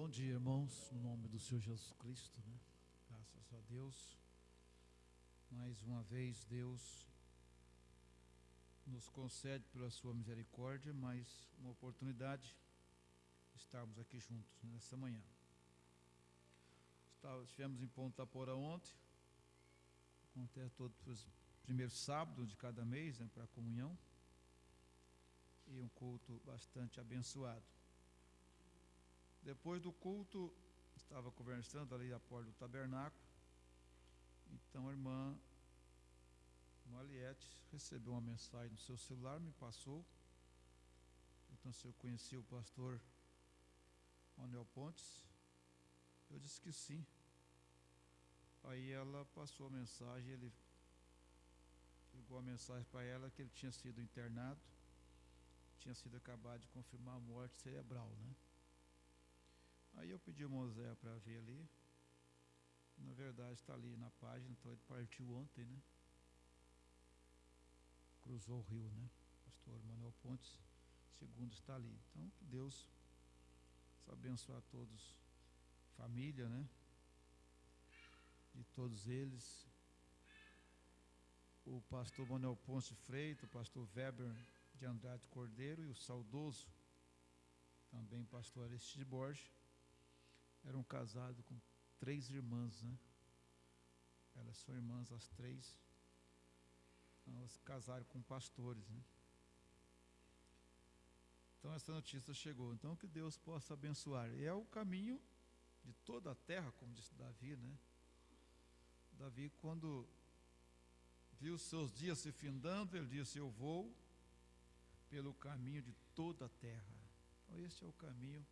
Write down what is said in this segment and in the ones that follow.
Bom dia, irmãos, no nome do Senhor Jesus Cristo, né? Graças a Deus. Mais uma vez, Deus nos concede pela sua misericórdia mais uma oportunidade de estarmos aqui juntos nessa manhã. Estivemos em Ponta Porã ontem, acontece todos os primeiros sábados de cada mês, né, para a comunhão, e um culto bastante abençoado. Depois do culto, estava conversando ali à porta do tabernáculo, então a irmã Aliette recebeu uma mensagem no seu celular, me passou. Então, se eu conhecia o pastor Manuel Pontes, eu disse que sim. Aí ela passou a mensagem, ele ligou a mensagem para ela que ele tinha sido internado, tinha sido acabado de confirmar a morte cerebral, né? Aí eu pedi a Mosé para ver ali. Na verdade está ali na página, então ele partiu ontem, né? Cruzou o rio, né? Pastor Manuel Pontes, segundo, está ali. Então, que Deus abençoe a todos, família, né? De todos eles. O pastor Manuel Pontes de Freitas, o pastor Weber de Andrade Cordeiro e o saudoso também pastor Aristide Borges eram casados com 3 irmãs, né? Elas são irmãs as 3. Elas casaram com pastores, né? Então essa notícia chegou. Então que Deus possa abençoar. E é o caminho de toda a terra, como disse Davi, né? Davi, quando viu seus dias se findando, ele disse: eu vou pelo caminho de toda a terra. Então este é o caminho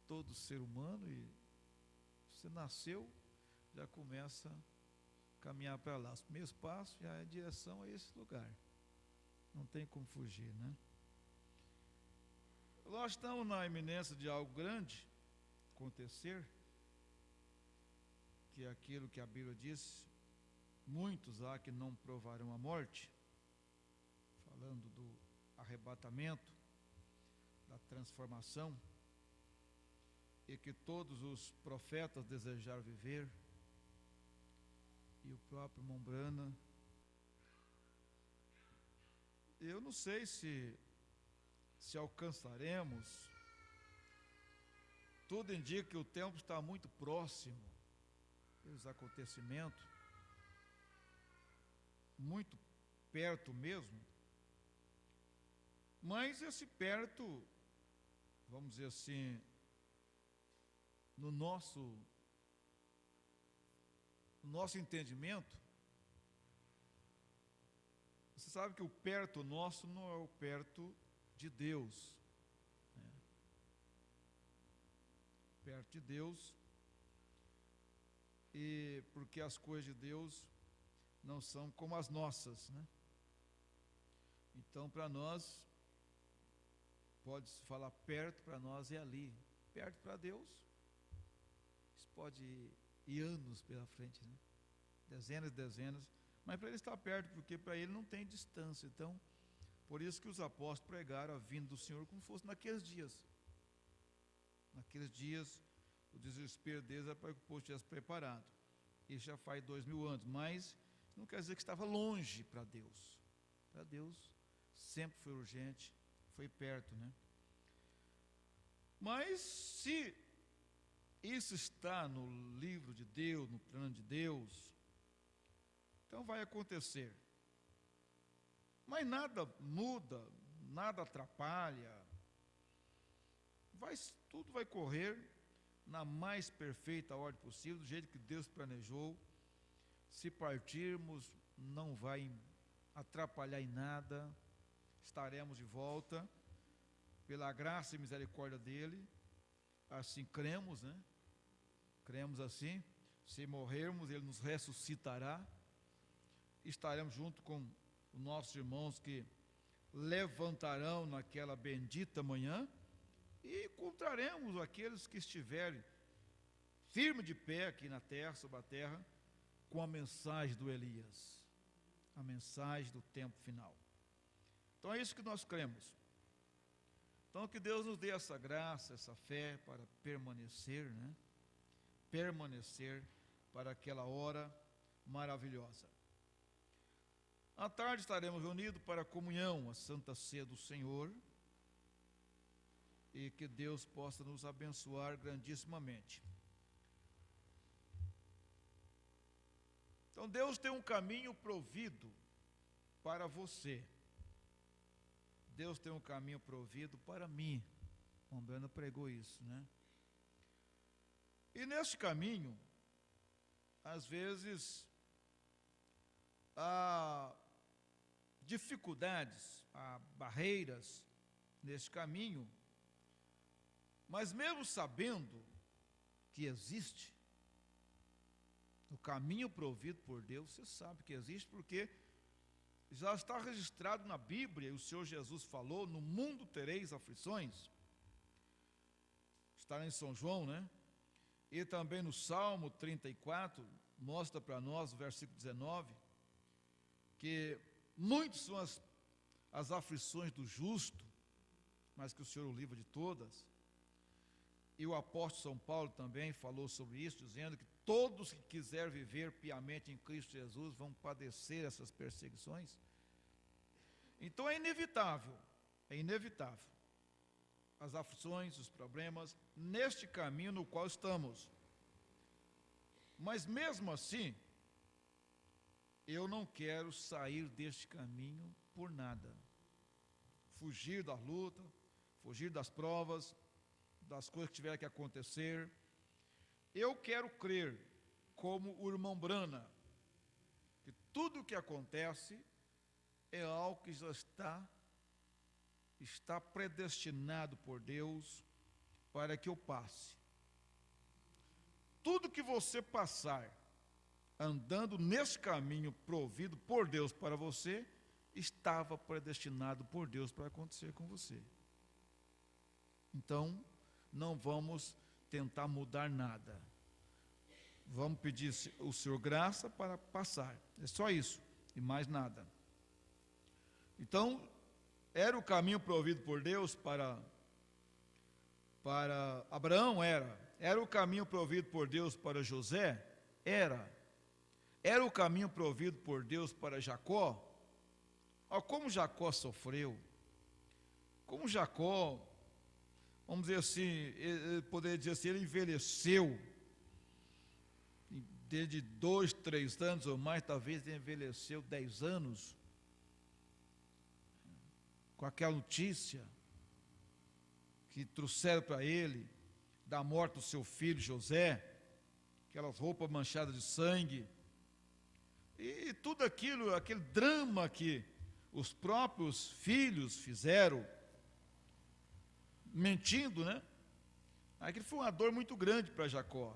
todo ser humano, e você nasceu, já começa a caminhar para lá. Os primeiros passos já é em direção a esse lugar. Não tem como fugir, né? Nós estamos na iminência de algo grande acontecer, que é aquilo que a Bíblia diz: muitos há que não provarão a morte, falando do arrebatamento, da transformação, e que todos os profetas desejaram viver, e o próprio Mombrana. Eu não sei se alcançaremos. Tudo indica que o tempo está muito próximo, os acontecimentos, muito perto mesmo. Mas esse perto, vamos dizer assim, no nosso entendimento, você sabe que o perto nosso não é o perto de Deus, né? Perto de Deus, e porque as coisas de Deus não são como as nossas, né? Então, para nós, pode-se falar perto, para nós é ali. Perto para Deus, isso pode ir anos pela frente, né? Dezenas e dezenas, mas para ele está perto, porque para ele não tem distância. Então, por isso que os apóstolos pregaram a vinda do Senhor como fosse naqueles dias. Naqueles dias, o desespero deles era para que o povo estivesse preparado. Isso já faz 2000 anos, mas não quer dizer que estava longe para Deus. Para Deus sempre foi urgente, foi perto, né? Mas se isso está no livro de Deus, no plano de Deus, então vai acontecer. Mas nada muda, nada atrapalha. Tudo vai correr na mais perfeita ordem possível, do jeito que Deus planejou. Se partirmos, não vai atrapalhar em nada. Estaremos de volta pela graça e misericórdia dele. Assim cremos, né? Cremos assim. Se morrermos, ele nos ressuscitará. Estaremos junto com os nossos irmãos que levantarão naquela bendita manhã, e encontraremos aqueles que estiverem firme de pé aqui na terra, sobre a terra, com a mensagem do Elias, a mensagem do tempo final. Então é isso que nós cremos. Então, que Deus nos dê essa graça, essa fé para permanecer, né? Permanecer para aquela hora maravilhosa. À tarde estaremos reunidos para a comunhão, a Santa Ceia do Senhor, e que Deus possa nos abençoar grandissimamente. Então, Deus tem um caminho provido para você. Deus tem um caminho provido para mim. O Breno pregou isso, né? E neste caminho, às vezes, há dificuldades, há barreiras neste caminho, mas mesmo sabendo que existe o caminho provido por Deus, você sabe que existe porque já está registrado na Bíblia, e o Senhor Jesus falou: no mundo tereis aflições. Está em São João, né? E também no Salmo 34, mostra para nós, o versículo 19, que muitas são as aflições do justo, mas que o Senhor o livra de todas. E o apóstolo São Paulo também falou sobre isso, dizendo que todos que quiserem viver piamente em Cristo Jesus vão padecer essas perseguições. Então é inevitável as aflições, os problemas, neste caminho no qual estamos. Mas mesmo assim, eu não quero sair deste caminho por nada. Fugir da luta, fugir das provas, das coisas que tiver que acontecer. Eu quero crer, como o irmão Brana, que tudo o que acontece é algo que já está predestinado por Deus para que eu passe. Tudo que você passar, andando nesse caminho provido por Deus para você, estava predestinado por Deus para acontecer com você. Então, não vamos tentar mudar nada. Vamos pedir ao Senhor graça para passar. É só isso, e mais nada. Então, era o caminho provido por Deus para Abraão, era o caminho provido por Deus para José, era o caminho provido por Deus para Jacó. Como Jacó sofreu, como Jacó, vamos dizer assim, poderia dizer assim, ele envelheceu, desde 2, 3 anos ou mais, talvez ele envelheceu 10 anos, com aquela notícia que trouxeram para ele, da morte do seu filho José, aquelas roupas manchadas de sangue, e tudo aquilo, aquele drama que os próprios filhos fizeram, mentindo, né? Aquilo foi uma dor muito grande para Jacó,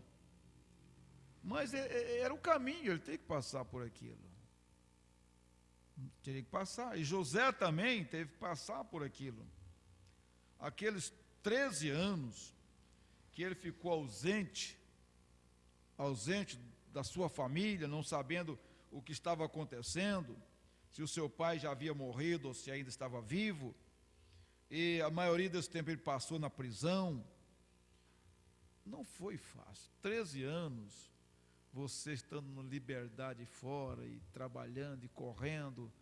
mas era o caminho, ele tem que passar por aquilo, teria que passar, e José também teve que passar por aquilo, aqueles 13 anos, que ele ficou ausente da sua família, não sabendo o que estava acontecendo, se o seu pai já havia morrido ou se ainda estava vivo, e a maioria desse tempo ele passou na prisão. Não foi fácil, 13 anos, você estando na liberdade fora, e trabalhando, e correndo,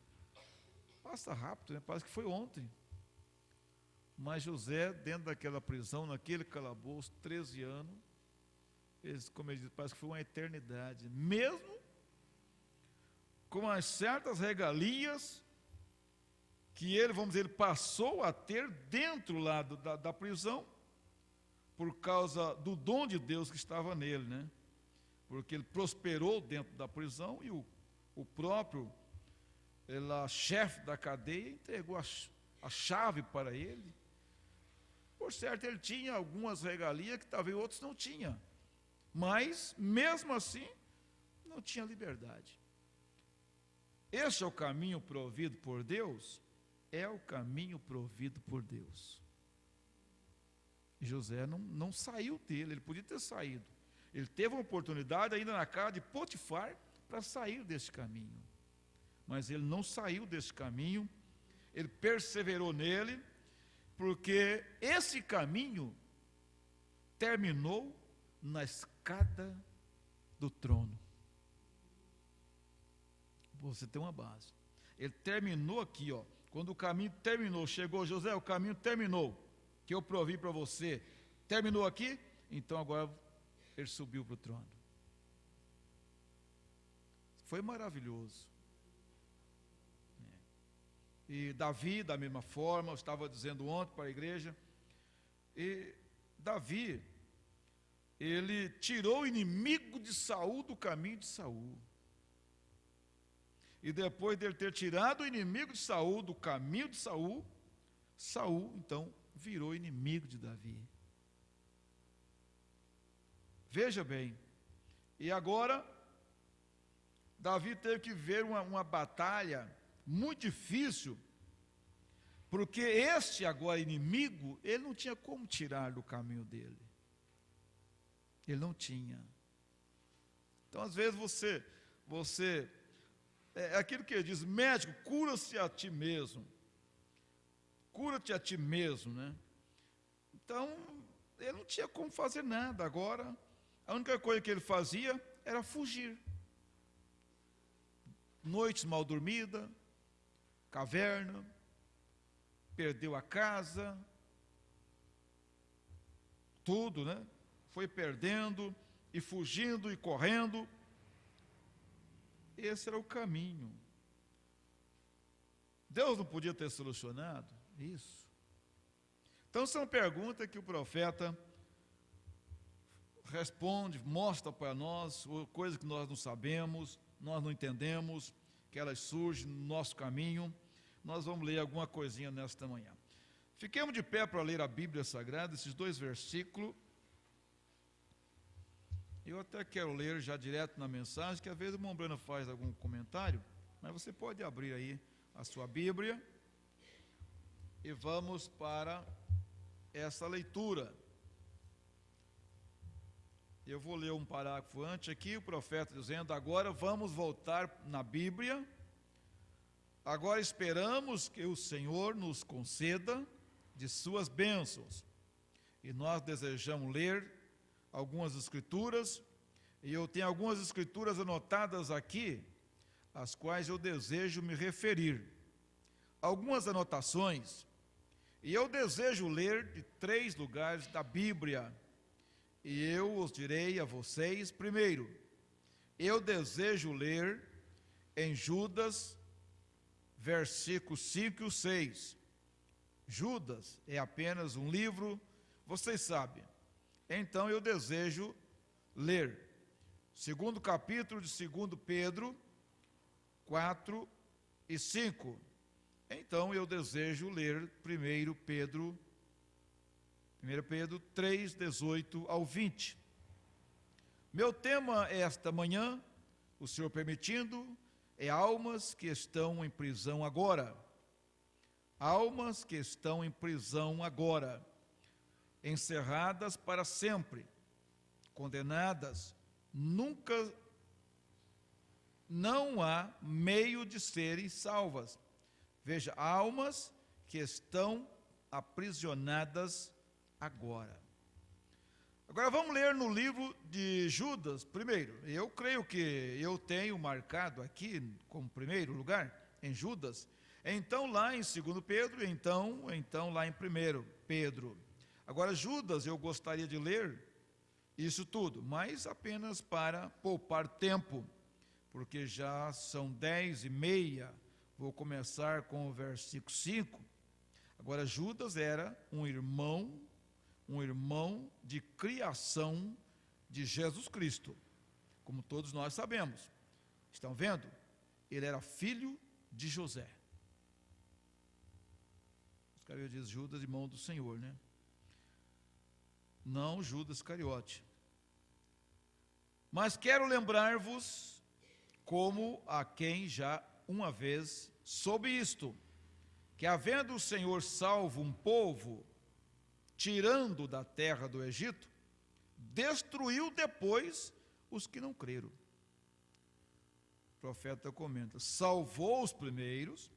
passa rápido, né? Parece que foi ontem. Mas José, dentro daquela prisão, naquele calabouço, 13 anos, como ele diz, parece que foi uma eternidade, mesmo com as certas regalias que ele, vamos dizer, ele passou a ter dentro lá da prisão, por causa do dom de Deus que estava nele, né? Porque ele prosperou dentro da prisão, e o próprio chefe da cadeia entregou a chave para ele. Por certo, ele tinha algumas regalias que talvez outros não tinham, mas mesmo assim não tinha liberdade. Este é o caminho provido por Deus, é o caminho provido por Deus. E José não saiu dele, ele podia ter saído, ele teve uma oportunidade ainda na casa de Potifar para sair desse caminho, mas ele não saiu desse caminho, ele perseverou nele. porque esse caminho terminou na escada do trono. Você tem uma base. Ele terminou aqui, ó. Quando o caminho terminou, chegou José, o caminho terminou, que eu provi para você, terminou aqui, então agora ele subiu para o trono. Foi maravilhoso. E Davi, da mesma forma, eu estava dizendo ontem para a igreja, e Davi, ele tirou o inimigo de Saul do caminho de Saul. E depois dele ter tirado o inimigo de Saul do caminho de Saul, Saul então virou inimigo de Davi. Veja bem, e agora Davi teve que ver uma batalha muito difícil, porque este agora inimigo, ele não tinha como tirar do caminho dele. Ele não tinha. Então às vezes você é aquilo que ele diz, médico, cura-se a ti mesmo. Cura-te a ti mesmo, né? Então, ele não tinha como fazer nada. Agora, a única coisa que ele fazia era fugir. Noites mal dormida, caverna, perdeu a casa, tudo, né? Foi perdendo e fugindo e correndo. Esse era o caminho. Deus não podia ter solucionado isso? Então são perguntas que o profeta responde, mostra para nós, coisas que nós não sabemos, nós não entendemos, que elas surgem no nosso caminho. Nós vamos ler alguma coisinha nesta manhã. Fiquemos de pé para ler a Bíblia Sagrada, esses 2 versículos. Eu até quero ler já direto na mensagem, que às vezes o irmão Breno faz algum comentário, mas você pode abrir aí a sua Bíblia e vamos para essa leitura. Eu vou ler um parágrafo antes aqui, o profeta dizendo, agora vamos voltar na Bíblia, agora esperamos que o Senhor nos conceda de suas bênçãos, e nós desejamos ler algumas escrituras, e eu tenho algumas escrituras anotadas aqui, às quais eu desejo me referir. Algumas anotações, e eu desejo ler de 3 lugares da Bíblia, e eu os direi a vocês. Primeiro, eu desejo ler em Judas, versículos 5 e 6. Judas é apenas um livro, vocês sabem. Então eu desejo ler, segundo capítulo de 2 Pedro, 4 e 5. Então eu desejo ler 1 Pedro 3, 18 ao 20. Meu tema esta manhã, o Senhor permitindo, é almas que estão em prisão agora. Almas que estão em prisão agora, encerradas para sempre, condenadas, nunca, não há meio de serem salvas. Veja, almas que estão aprisionadas agora. Agora vamos ler no livro de Judas primeiro. Eu creio que eu tenho marcado aqui como primeiro lugar, em Judas, então lá em 2 Pedro, então lá em 1 Pedro. Agora, Judas, eu gostaria de ler isso tudo, mas apenas para poupar tempo, porque já são 10h30, vou começar com o versículo 5. Agora, Judas era um irmão de criação de Jesus Cristo, como todos nós sabemos. Estão vendo? Ele era filho de José. Iscariote diz Judas, irmão do Senhor, né? Não Judas Iscariote. Mas quero lembrar-vos, como a quem já uma vez soube isto, que havendo o Senhor salvo um povo, tirando da terra do Egito, destruiu depois os que não creram. O profeta comenta, salvou os primeiros,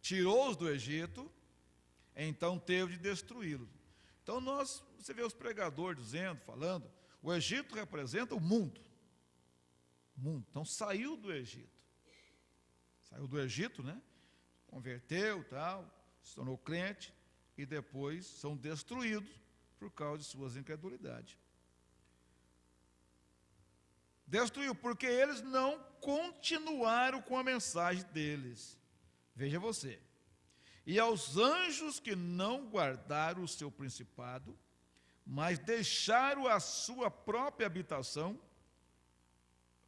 tirou-os do Egito, então teve de destruí-lo. Então você vê os pregadores dizendo, falando, o Egito representa o mundo. O mundo. Então saiu do Egito. Saiu do Egito, né? Converteu, tal, se tornou crente, e depois são destruídos por causa de suas incredulidades. Destruiu, porque eles não continuaram com a mensagem deles. Veja você. E aos anjos que não guardaram o seu principado, mas deixaram a sua própria habitação,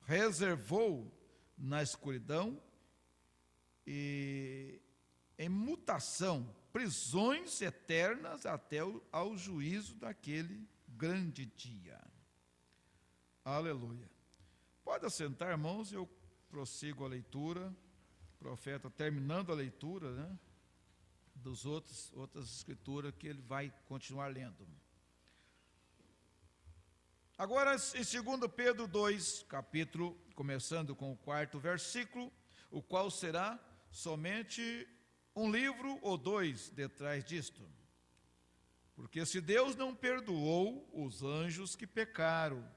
reservou na escuridão e em mutação, prisões eternas até ao juízo daquele grande dia. Aleluia. Pode assentar, irmãos, eu prossigo a leitura. O profeta terminando a leitura, né, dos outras escrituras que ele vai continuar lendo. Agora, em 2 Pedro 2, capítulo, começando com o 4º versículo, o qual será somente um livro ou dois detrás disto. Porque se Deus não perdoou os anjos que pecaram,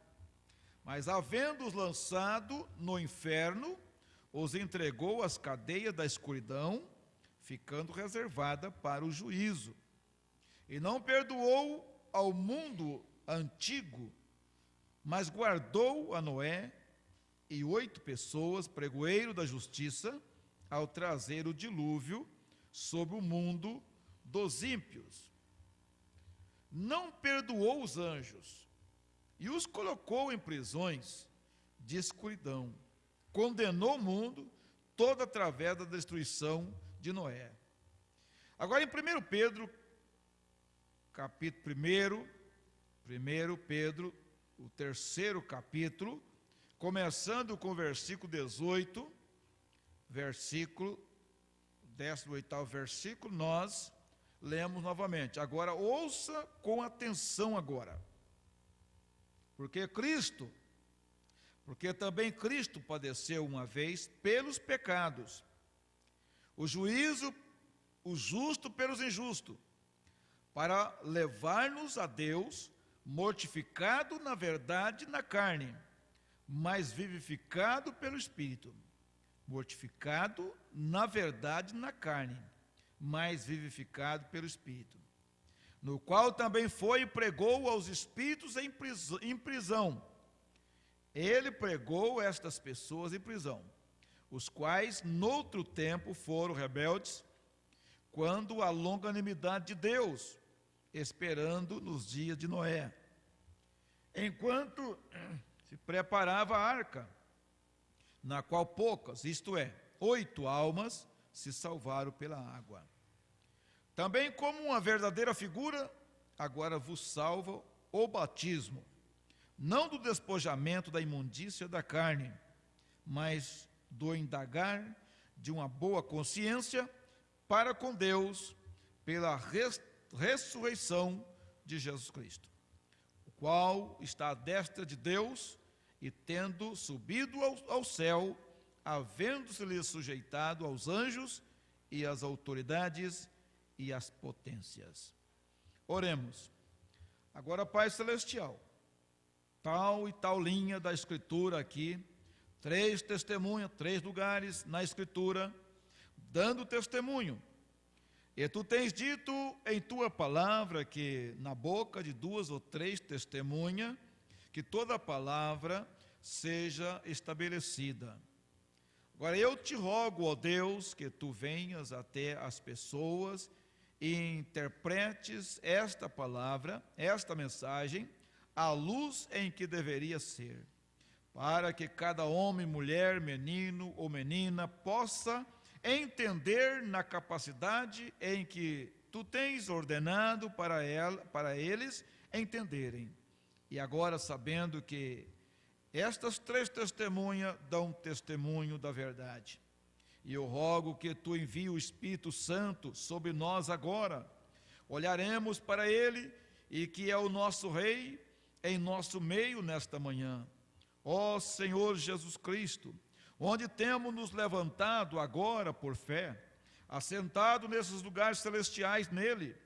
mas havendo-os lançado no inferno, os entregou às cadeias da escuridão, ficando reservada para o juízo. E não perdoou ao mundo antigo, mas guardou a Noé e 8 pessoas, pregoeiro da justiça, ao trazer o dilúvio sobre o mundo dos ímpios. Não perdoou os anjos e os colocou em prisões de escuridão. Condenou o mundo todo através da destruição de Noé. Agora em 1 Pedro, capítulo 1 Pedro, o 3º capítulo, começando com o versículo 18, versículo 18º versículo, nós lemos novamente. Agora ouça com atenção agora. Porque também Cristo padeceu uma vez pelos pecados, o justo pelos injustos, para levar-nos a Deus, mortificado na verdade na carne, mas vivificado pelo Espírito. Mortificado na verdade na carne, mas vivificado pelo Espírito. No qual também foi e pregou aos espíritos em prisão. Ele pregou estas pessoas em prisão, os quais noutro tempo foram rebeldes, quando a longanimidade de Deus, esperando nos dias de Noé, enquanto se preparava a arca, na qual poucas, isto é, 8 almas, se salvaram pela água. Também como uma verdadeira figura, agora vos salva o batismo, não do despojamento da imundícia da carne, mas do indagar de uma boa consciência para com Deus, pela ressurreição de Jesus Cristo, o qual está à destra de Deus, e tendo subido ao céu, havendo-se-lhe sujeitado aos anjos e às autoridades e às potências. Oremos. Agora, Pai Celestial, tal e tal linha da Escritura aqui, 3 testemunhas, 3 lugares na Escritura, dando testemunho. E tu tens dito em tua palavra que na boca de 2 ou 3 testemunhas, que toda palavra seja estabelecida. Agora eu te rogo, ó Deus, que tu venhas até as pessoas e interpretes esta palavra, esta mensagem, à luz em que deveria ser, para que cada homem, mulher, menino ou menina possa entender na capacidade em que tu tens ordenado para eles entenderem. E agora, sabendo que estas 3 testemunhas dão testemunho da verdade, e eu rogo que tu envie o Espírito Santo sobre nós agora, olharemos para ele, e que é o nosso Rei em nosso meio nesta manhã. Ó Senhor Jesus Cristo, onde temos nos levantado agora por fé, assentado nesses lugares celestiais nele.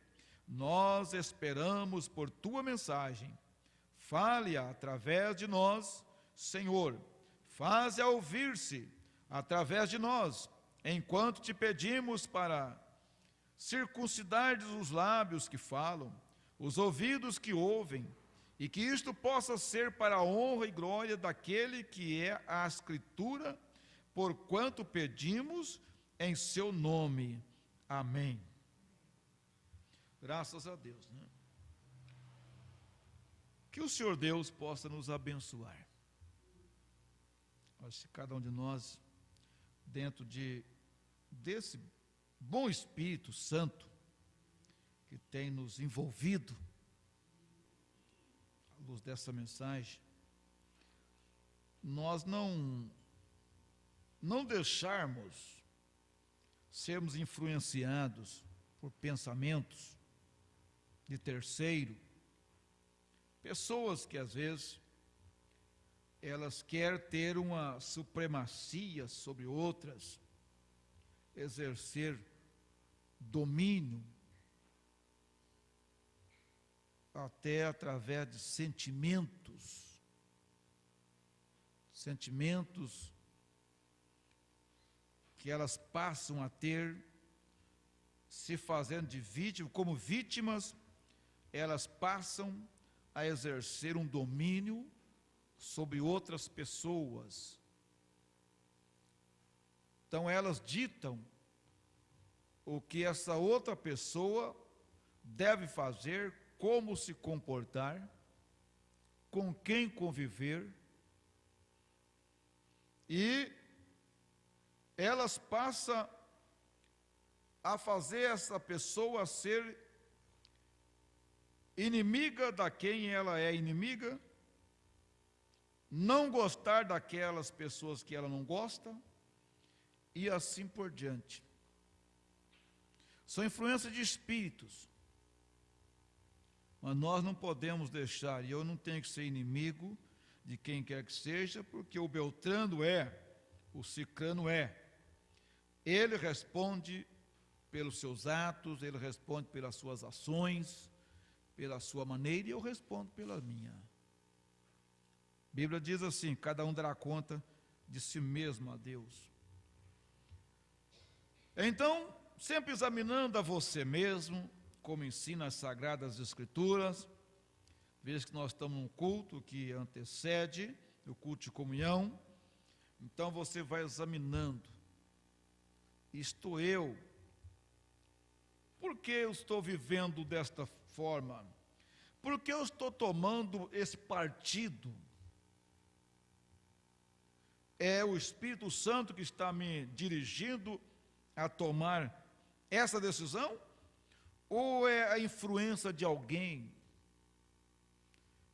Nós esperamos por tua mensagem. Fale-a através de nós, Senhor. Faze-a ouvir-se através de nós, enquanto te pedimos para circuncidares os lábios que falam, os ouvidos que ouvem, e que isto possa ser para a honra e glória daquele que é a Escritura, porquanto pedimos em seu nome. Amém. Graças a Deus, né? Que o Senhor Deus possa nos abençoar. Acho que cada um de nós, dentro desse bom Espírito Santo que tem nos envolvido, à luz dessa mensagem, nós não deixarmos sermos influenciados por pensamentos de terceiro, pessoas que às vezes elas querem ter uma supremacia sobre outras, exercer domínio, até através de sentimentos que elas passam a ter, se fazendo de vítima, como vítimas, elas passam a exercer um domínio sobre outras pessoas. Então elas ditam o que essa outra pessoa deve fazer, como se comportar, com quem conviver, e elas passam a fazer essa pessoa ser inimiga da quem ela é inimiga, não gostar daquelas pessoas que ela não gosta, e assim por diante. São influências de espíritos, mas nós não podemos deixar, e eu não tenho que ser inimigo de quem quer que seja, porque o Beltrano é, o Cicrano é. Ele responde pelos seus atos, ele responde pelas suas ações, pela sua maneira, e eu respondo pela minha. A Bíblia diz assim: cada um dará conta de si mesmo a Deus. Então, sempre examinando a você mesmo, como ensina as Sagradas Escrituras, veja que nós estamos num culto que antecede o culto de comunhão, então você vai examinando, isto eu, por que eu estou vivendo desta forma? Por que eu estou tomando esse partido? É o Espírito Santo que está me dirigindo a tomar essa decisão? Ou é a influência de alguém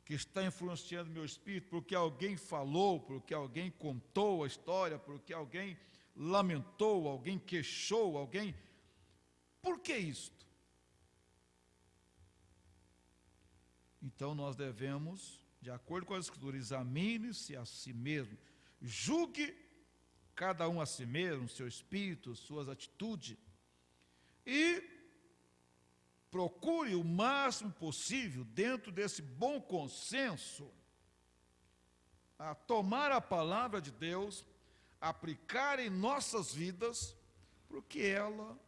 que está influenciando meu espírito, porque alguém falou, porque alguém contou a história, porque alguém lamentou, alguém queixou, alguém... Por que isto? Então nós devemos, de acordo com a Escritura, examine-se a si mesmo, julgue cada um a si mesmo, seu espírito, suas atitudes, e procure o máximo possível, dentro desse bom consenso, a tomar a palavra de Deus, aplicar em nossas vidas, porque ela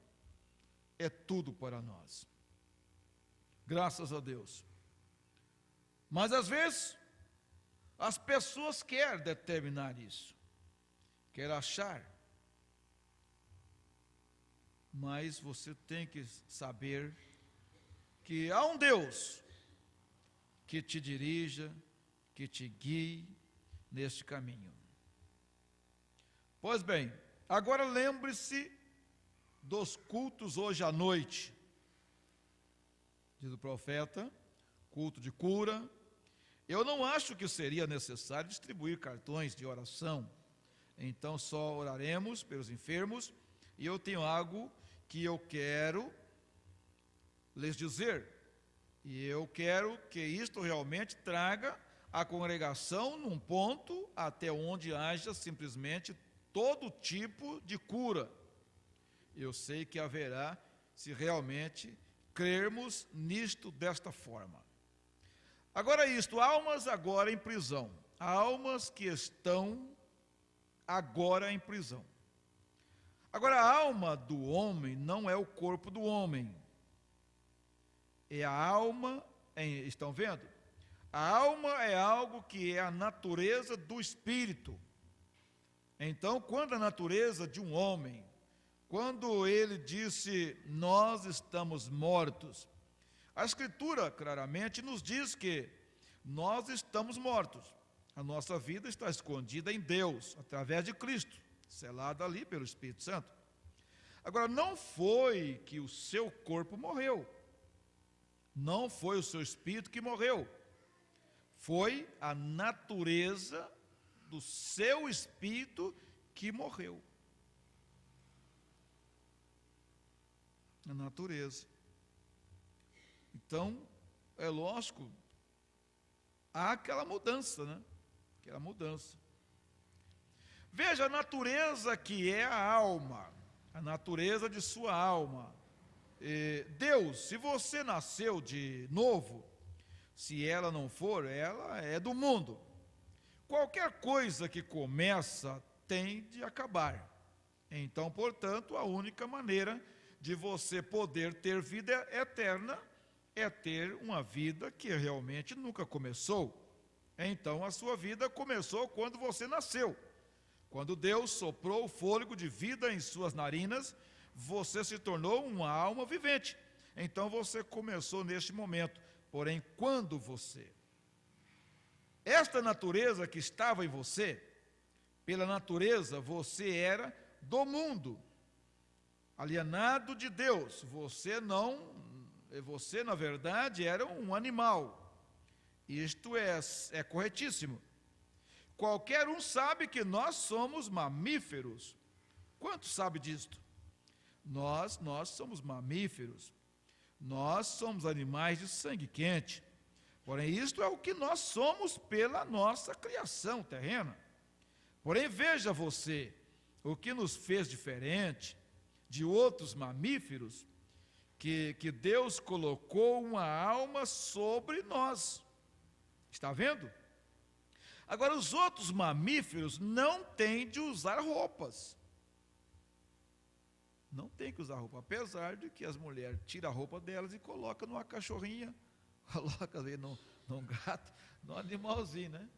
é tudo para nós. Graças a Deus. Mas às vezes, as pessoas querem determinar isso, querem achar. Mas você tem que saber que há um Deus que te dirija, que te guie neste caminho. Pois bem, agora lembre-se dos cultos hoje à noite. Diz o profeta, culto de cura. Eu não acho que seria necessário distribuir cartões de oração. Então só oraremos pelos enfermos. E eu tenho algo que eu quero lhes dizer. E eu quero que isto realmente traga a congregação num ponto até onde haja simplesmente todo tipo de cura. Eu sei que haverá, se realmente crermos nisto desta forma. Agora isto, almas agora em prisão. Almas que estão agora em prisão. Agora, a alma do homem não é o corpo do homem. É a alma, estão vendo? A alma é algo que é a natureza do espírito. Então, quando a natureza de um homem, quando ele disse, nós estamos mortos, a Escritura claramente nos diz que nós estamos mortos. A nossa vida está escondida em Deus, através de Cristo, selada ali pelo Espírito Santo. Agora, não foi que o seu corpo morreu. Não foi o seu espírito que morreu. Foi a natureza do seu espírito que morreu. A natureza. Então, é lógico, há aquela mudança, né? Aquela mudança. Veja a natureza que é a alma, a natureza de sua alma. Deus, se você nasceu de novo, se ela não for, ela é do mundo. Qualquer coisa que começa tem de acabar. Então, portanto, a única maneira de você poder ter vida eterna é ter uma vida que realmente nunca começou. Então, a sua vida começou quando você nasceu. Quando Deus soprou o fôlego de vida em suas narinas, você se tornou uma alma vivente. Então você começou neste momento. Porém, quando esta natureza que estava em você, pela natureza você era do mundo, alienado de Deus. Você na verdade era um animal. Isto é corretíssimo. Qualquer um sabe que nós somos mamíferos. Quantos sabe disto? Nós somos mamíferos. Nós somos animais de sangue quente. Porém, isto é o que nós somos pela nossa criação terrena. Porém, veja você, o que nos fez diferente de outros mamíferos, que Deus colocou uma alma sobre nós. Está vendo? Agora, os outros mamíferos não têm de usar roupas. Não tem que usar roupa, apesar de que as mulheres tiram a roupa delas e colocam numa cachorrinha, colocam ali num gato, num animalzinho, né?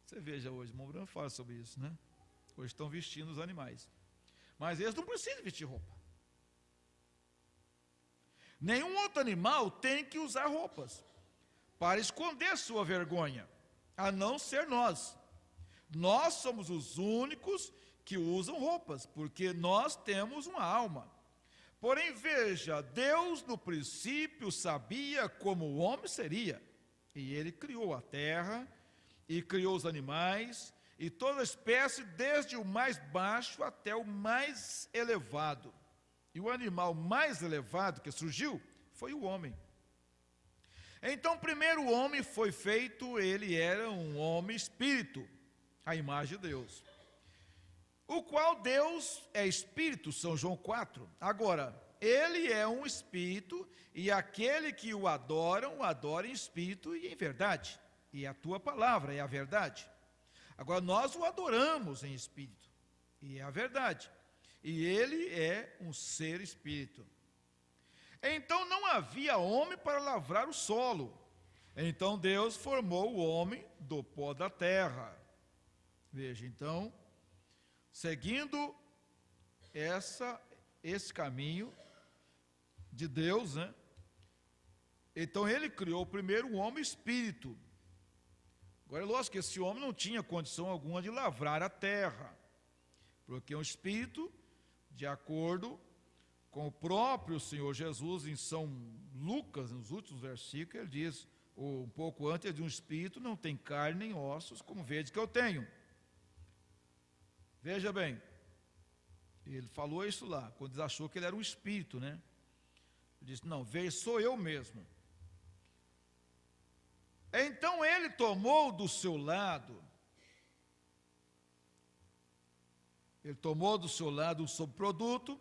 Você veja hoje, o irmão Branco fala sobre isso, né? Hoje estão vestindo os animais. Mas eles não precisam vestir roupa. Nenhum outro animal tem que usar roupas para esconder sua vergonha, a não ser nós. Nós somos os únicos que usam roupas, porque nós temos uma alma. Porém, veja, Deus no princípio sabia como o homem seria, e ele criou a terra, e criou os animais, e toda espécie, desde o mais baixo até o mais elevado. E o animal mais elevado que surgiu foi o homem. Então, primeiro o homem foi feito, ele era um homem espírito, a imagem de Deus. O qual Deus é espírito, São João 4. Agora, ele é um espírito, e aquele que o adora em espírito e em verdade. E a tua palavra é a verdade. Agora, nós o adoramos em espírito, e é a verdade. E ele é um ser espírito. Então não havia homem para lavrar o solo. Então Deus formou o homem do pó da terra. Veja, então, seguindo esse caminho de Deus, né? Então ele criou primeiro o homem espírito. Agora é lógico que esse homem não tinha condição alguma de lavrar a terra, porque um espírito, de acordo com o próprio Senhor Jesus, em São Lucas, nos últimos versículos, ele diz, um pouco antes, de um espírito não tem carne nem ossos, como vede que eu tenho. Veja bem, ele falou isso lá, quando ele achou que ele era um espírito, né? Ele disse, não, veja, sou eu mesmo. Então ele tomou do seu lado, Ele tomou do seu lado um subproduto,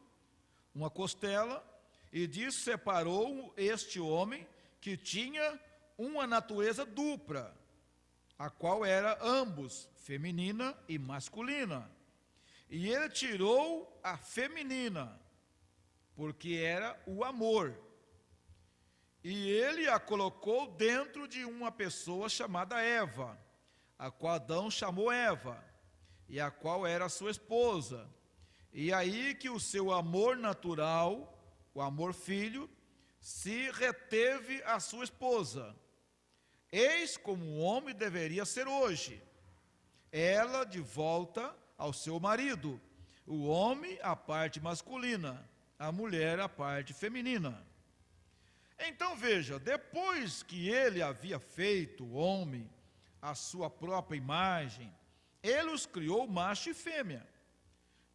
uma costela, e disso separou este homem que tinha uma natureza dupla, a qual era ambos, feminina e masculina. E ele tirou a feminina, porque era o amor. E ele a colocou dentro de uma pessoa chamada Eva, a qual Adão chamou Eva, e a qual era sua esposa. E aí que o seu amor natural, o amor filho, se reteve à sua esposa. Eis como o homem deveria ser hoje. Ela de volta ao seu marido, o homem a parte masculina, a mulher a parte feminina. Então veja, depois que ele havia feito o homem à sua própria imagem, ele os criou macho e fêmea.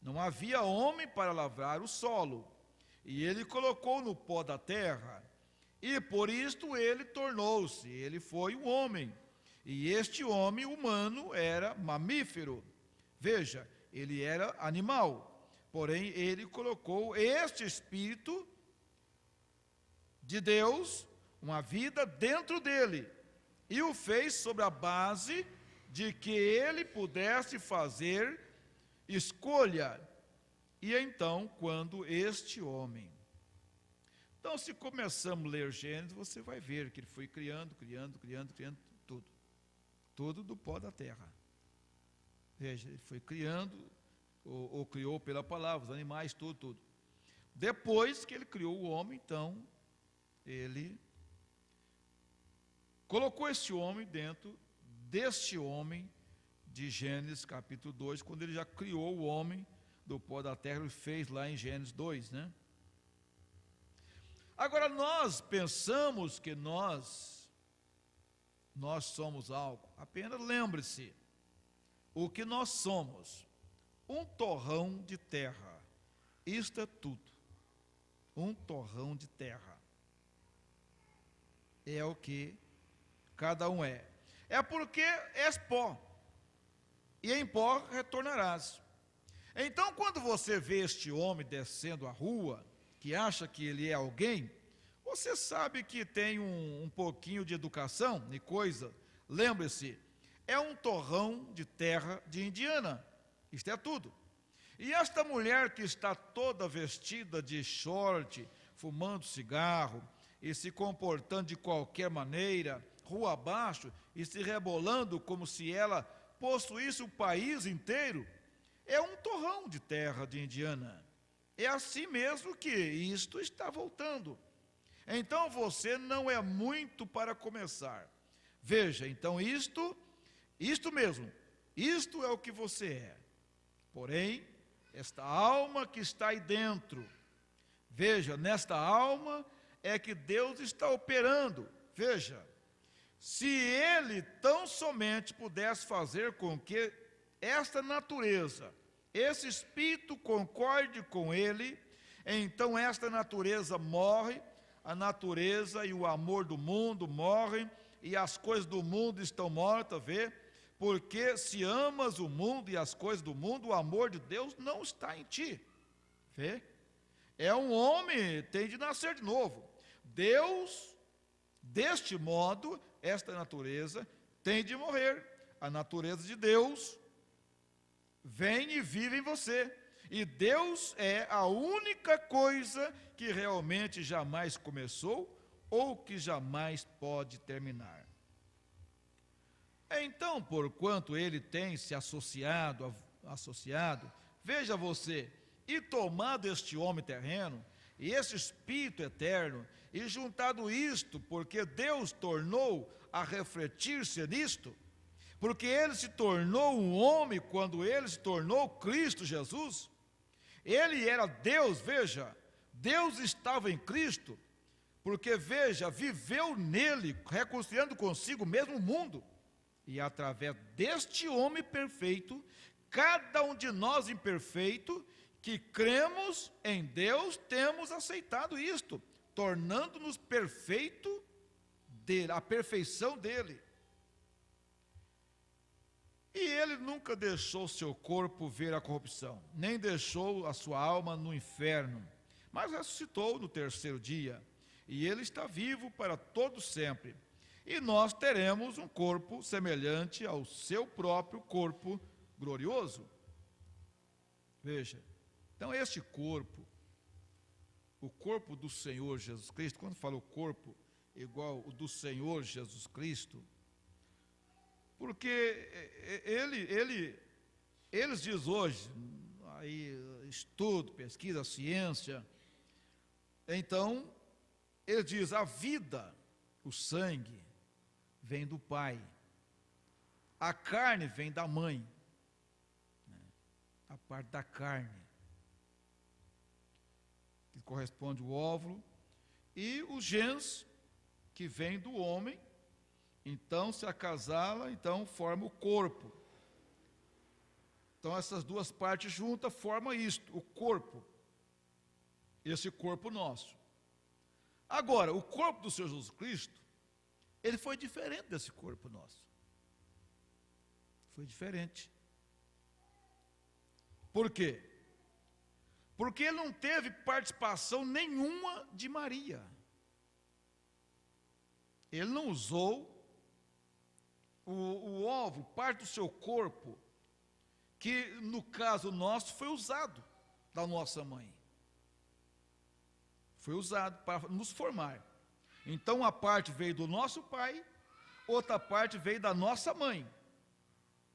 Não havia homem para lavrar o solo, e ele colocou no pó da terra, e por isto ele foi um homem, e este homem humano era mamífero. Veja, ele era animal, porém ele colocou este espírito de Deus, uma vida dentro dele, e o fez sobre a base de que ele pudesse fazer escolha. E então, quando este homem... Então, se começamos a ler Gênesis, você vai ver que ele foi criando tudo. Tudo do pó da terra. Veja, ele foi criando, ou criou pela palavra, os animais, tudo. Depois que ele criou o homem, então, ele colocou esse homem dentro deste homem de Gênesis capítulo 2, quando ele já criou o homem do pó da terra, ele fez lá em Gênesis 2, né? Agora nós pensamos que nós somos algo. Apenas lembre-se, o que nós somos, um torrão de terra. Isto é tudo. Um torrão de terra. É o que cada um é. É porque és pó, e em pó retornarás. Então, quando você vê este homem descendo a rua, que acha que ele é alguém, você sabe que tem um pouquinho de educação e coisa. Lembre-se, é um torrão de terra de Indiana. Isto é tudo. E esta mulher que está toda vestida de short, fumando cigarro e se comportando de qualquer maneira, rua abaixo, e se rebolando como se ela possuísse o país inteiro, é um torrão de terra de Indiana. É assim mesmo que isto está voltando. Então você não é muito para começar. Veja, então isto mesmo, isto é o que você é. Porém, esta alma que está aí dentro, veja, nesta alma é que Deus está operando. Veja, se Ele tão somente pudesse fazer com que esta natureza, esse espírito concorde com Ele, então esta natureza morre, a natureza e o amor do mundo morrem, e as coisas do mundo estão mortas, vê? Porque se amas o mundo e as coisas do mundo, o amor de Deus não está em ti, vê? É um homem, tem de nascer de novo. Deus, deste modo, esta natureza tem de morrer. A natureza de Deus vem e vive em você. E Deus é a única coisa que realmente jamais começou ou que jamais pode terminar. Então, porquanto ele tem se associado, veja você, e tomado este homem terreno, e esse espírito eterno, e juntado isto, porque Deus tornou a refletir-se nisto, porque ele se tornou um homem quando ele se tornou Cristo Jesus. Ele era Deus, veja, Deus estava em Cristo, porque veja, viveu nele, reconciliando consigo mesmo o mundo, e através deste homem perfeito, cada um de nós imperfeito, que cremos em Deus, temos aceitado isto, tornando-nos perfeito dele, a perfeição dele. E ele nunca deixou seu corpo ver a corrupção, nem deixou a sua alma no inferno, mas ressuscitou no terceiro dia, e ele está vivo para todo sempre. E nós teremos um corpo semelhante ao seu próprio corpo glorioso. Veja, então este corpo, o corpo do Senhor Jesus Cristo, quando fala o corpo igual o do Senhor Jesus Cristo, porque eles diz hoje, aí estudo, pesquisa, ciência, então ele diz, a vida, o sangue, vem do pai, a carne vem da mãe, a parte da carne, que corresponde ao óvulo, e os gens, que vem do homem. Então, se acasala, então forma o corpo. Então, essas duas partes juntas formam isto, o corpo. Esse corpo nosso. Agora, o corpo do Senhor Jesus Cristo, ele foi diferente desse corpo nosso. Foi diferente. Por quê? Porque ele não teve participação nenhuma de Maria. Ele não usou o óvulo, parte do seu corpo, que no caso nosso foi usado da nossa mãe. Foi usado para nos formar. Então uma parte veio do nosso pai, outra parte veio da nossa mãe,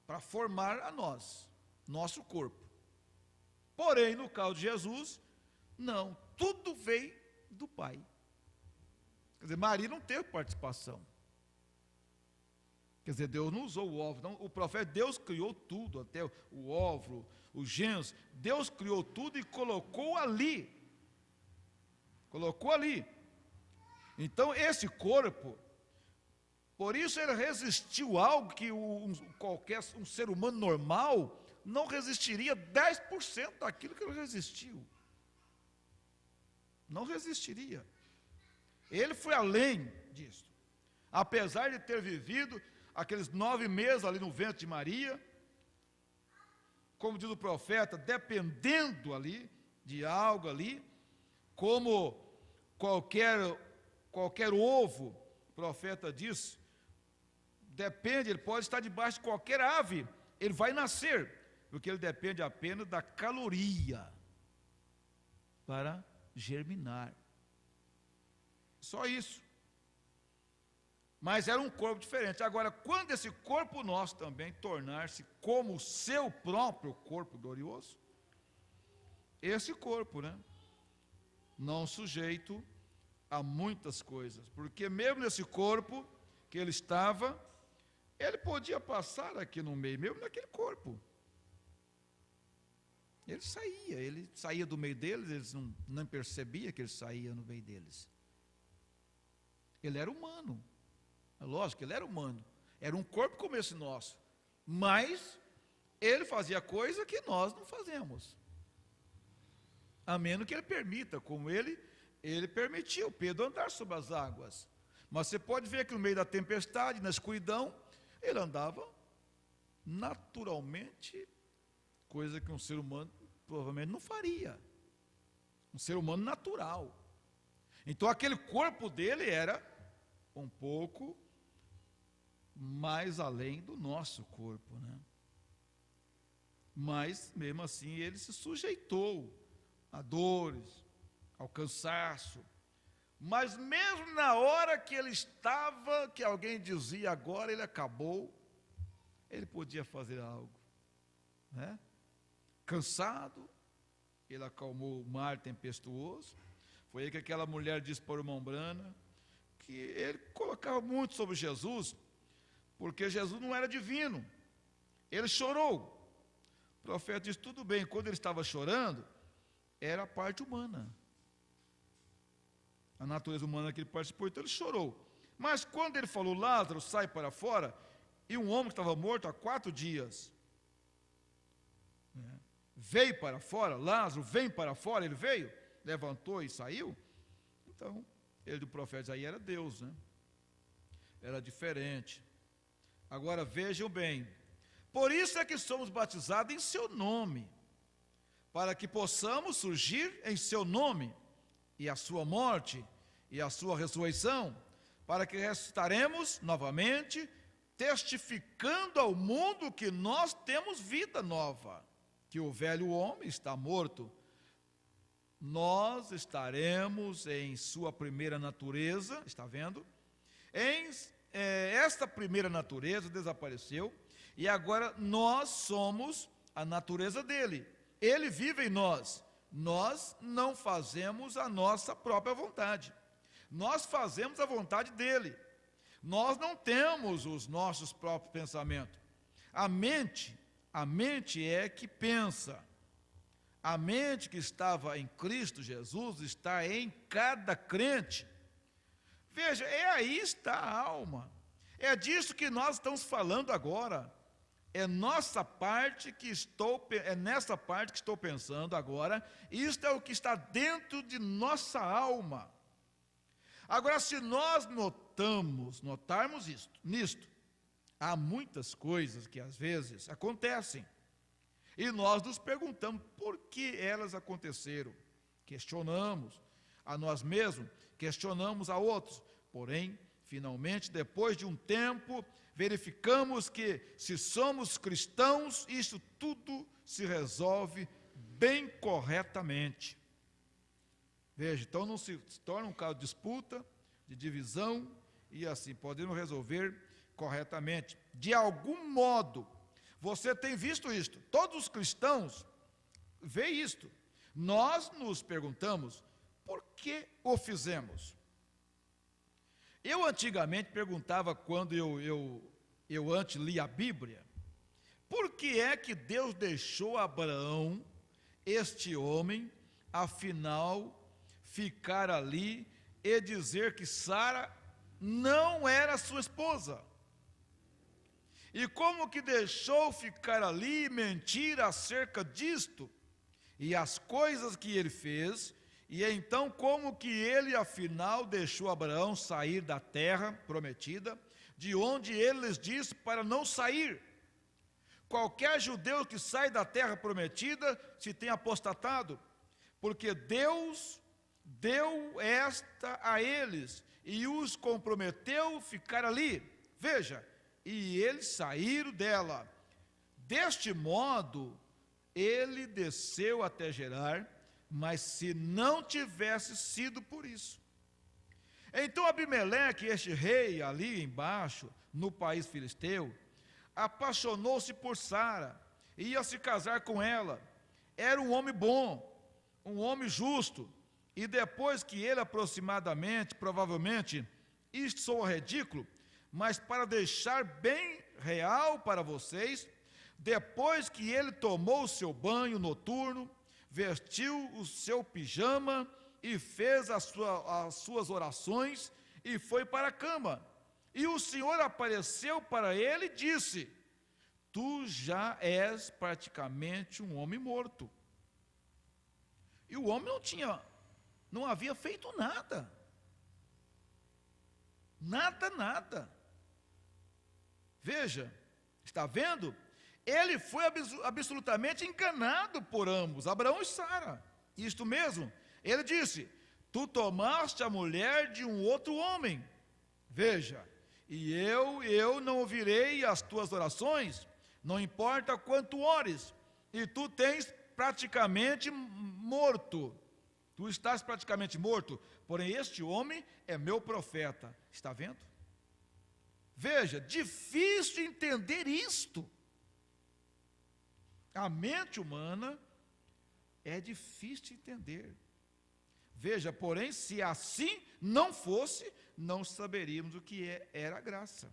para formar a nós, nosso corpo. Porém, no caso de Jesus, não, tudo veio do pai. Quer dizer, Maria não teve participação. Quer dizer, Deus não usou o óvulo. Não, o profeta, Deus criou tudo, até o óvulo, os genes. Deus criou tudo e colocou ali. Colocou ali. Então, esse corpo, por isso ele resistiu a algo que qualquer ser humano normal não resistiria 10% daquilo que ele resistiu. Não resistiria. Ele foi além disso. Apesar de ter vivido aqueles 9 meses ali no ventre de Maria, como diz o profeta, dependendo ali de algo ali, como qualquer ovo, o profeta diz, depende, ele pode estar debaixo de qualquer ave, ele vai nascer, porque ele depende apenas da caloria para germinar. Só isso. Mas era um corpo diferente. Agora, quando esse corpo nosso também tornar-se como o seu próprio corpo glorioso, esse corpo, não sujeito a muitas coisas, porque mesmo nesse corpo que ele estava, ele podia passar aqui no meio, mesmo naquele corpo. Ele saía do meio deles, eles não percebiam que ele saía no meio deles. Ele era humano. É lógico, ele era humano. Era um corpo como esse nosso. Mas ele fazia coisa que nós não fazemos. A menos que ele permita, como ele permitiu Pedro andar sobre as águas. Mas você pode ver que no meio da tempestade, na escuridão, ele andava naturalmente, coisa que um ser humano provavelmente não faria. Um ser humano natural. Então aquele corpo dele era um pouco mais além do nosso corpo, Mas mesmo assim ele se sujeitou a dores, ao cansaço. Mas mesmo na hora que ele estava, que alguém dizia agora ele acabou, ele podia fazer algo, Cansado, ele acalmou o mar tempestuoso. Foi aí que aquela mulher disse para o irmão Brana que ele colocava muito sobre Jesus, porque Jesus não era divino. Ele chorou. O profeta disse, tudo bem, quando ele estava chorando, era a parte humana. A natureza humana que ele participou, então ele chorou. Mas quando ele falou, Lázaro, sai para fora, e um homem que estava morto há 4 dias, veio para fora, Lázaro vem para fora, ele veio, levantou e saiu. Então, ele do profeta aí era Deus, Era diferente. Agora vejam bem, Por isso é que somos batizados em seu nome, para que possamos surgir em seu nome, e a sua morte, e a sua ressurreição, para que ressuscitaremos novamente, testificando ao mundo que nós temos vida nova, que o velho homem está morto. Nós estaremos em sua primeira natureza, está vendo? Esta primeira natureza desapareceu, e agora nós somos a natureza dele. Ele vive em nós. Nós não fazemos a nossa própria vontade. Nós fazemos a vontade dele. Nós não temos os nossos próprios pensamentos. A mente é que pensa. A mente que estava em Cristo Jesus está em cada crente. Veja, aí está a alma. É disso que nós estamos falando agora. É nessa parte que estou pensando agora. Isto é o que está dentro de nossa alma. Agora, se nós notarmos nisto, há muitas coisas que às vezes acontecem, e nós nos perguntamos por que elas aconteceram. Questionamos a nós mesmos, questionamos a outros, porém, finalmente, depois de um tempo, verificamos que, se somos cristãos, isso tudo se resolve bem corretamente. Veja, então não se torna um caso de disputa, de divisão, e assim, podemos resolver corretamente. De algum modo, você tem visto isto, todos os cristãos veem isto. Nós nos perguntamos, por que o fizemos? Eu antigamente perguntava, quando eu antes li a Bíblia, por que é que Deus deixou Abraão, este homem, afinal, ficar ali e dizer que Sara não era sua esposa? E como que deixou ficar ali e mentir acerca disto? E as coisas que ele fez, e então como que ele afinal deixou Abraão sair da terra prometida, de onde ele lhes disse para não sair? Qualquer judeu que sai da terra prometida se tem apostatado, porque Deus deu esta a eles e os comprometeu ficar ali. Veja, e eles saíram dela. Deste modo, ele desceu até Gerar, mas se não tivesse sido por isso. Então Abimeleque, este rei ali embaixo, no país filisteu, apaixonou-se por Sara, ia se casar com ela. Era um homem bom, um homem justo, e depois que ele provavelmente, isto soa ridículo, mas para deixar bem real para vocês, depois que ele tomou o seu banho noturno, vestiu o seu pijama e fez as suas orações e foi para a cama. E o Senhor apareceu para ele e disse: tu já és praticamente um homem morto. E o homem não havia feito nada. Nada. Veja, está vendo? Ele foi absolutamente enganado por ambos, Abraão e Sara. Isto mesmo, ele disse: tu tomaste a mulher de um outro homem. Veja, e eu não ouvirei as tuas orações, não importa quanto ores, e tu tens praticamente morto. Tu estás praticamente morto, porém este homem é meu profeta. Está vendo? Veja, difícil entender isto. A mente humana é difícil de entender. Veja, porém, se assim não fosse, não saberíamos o que era a graça.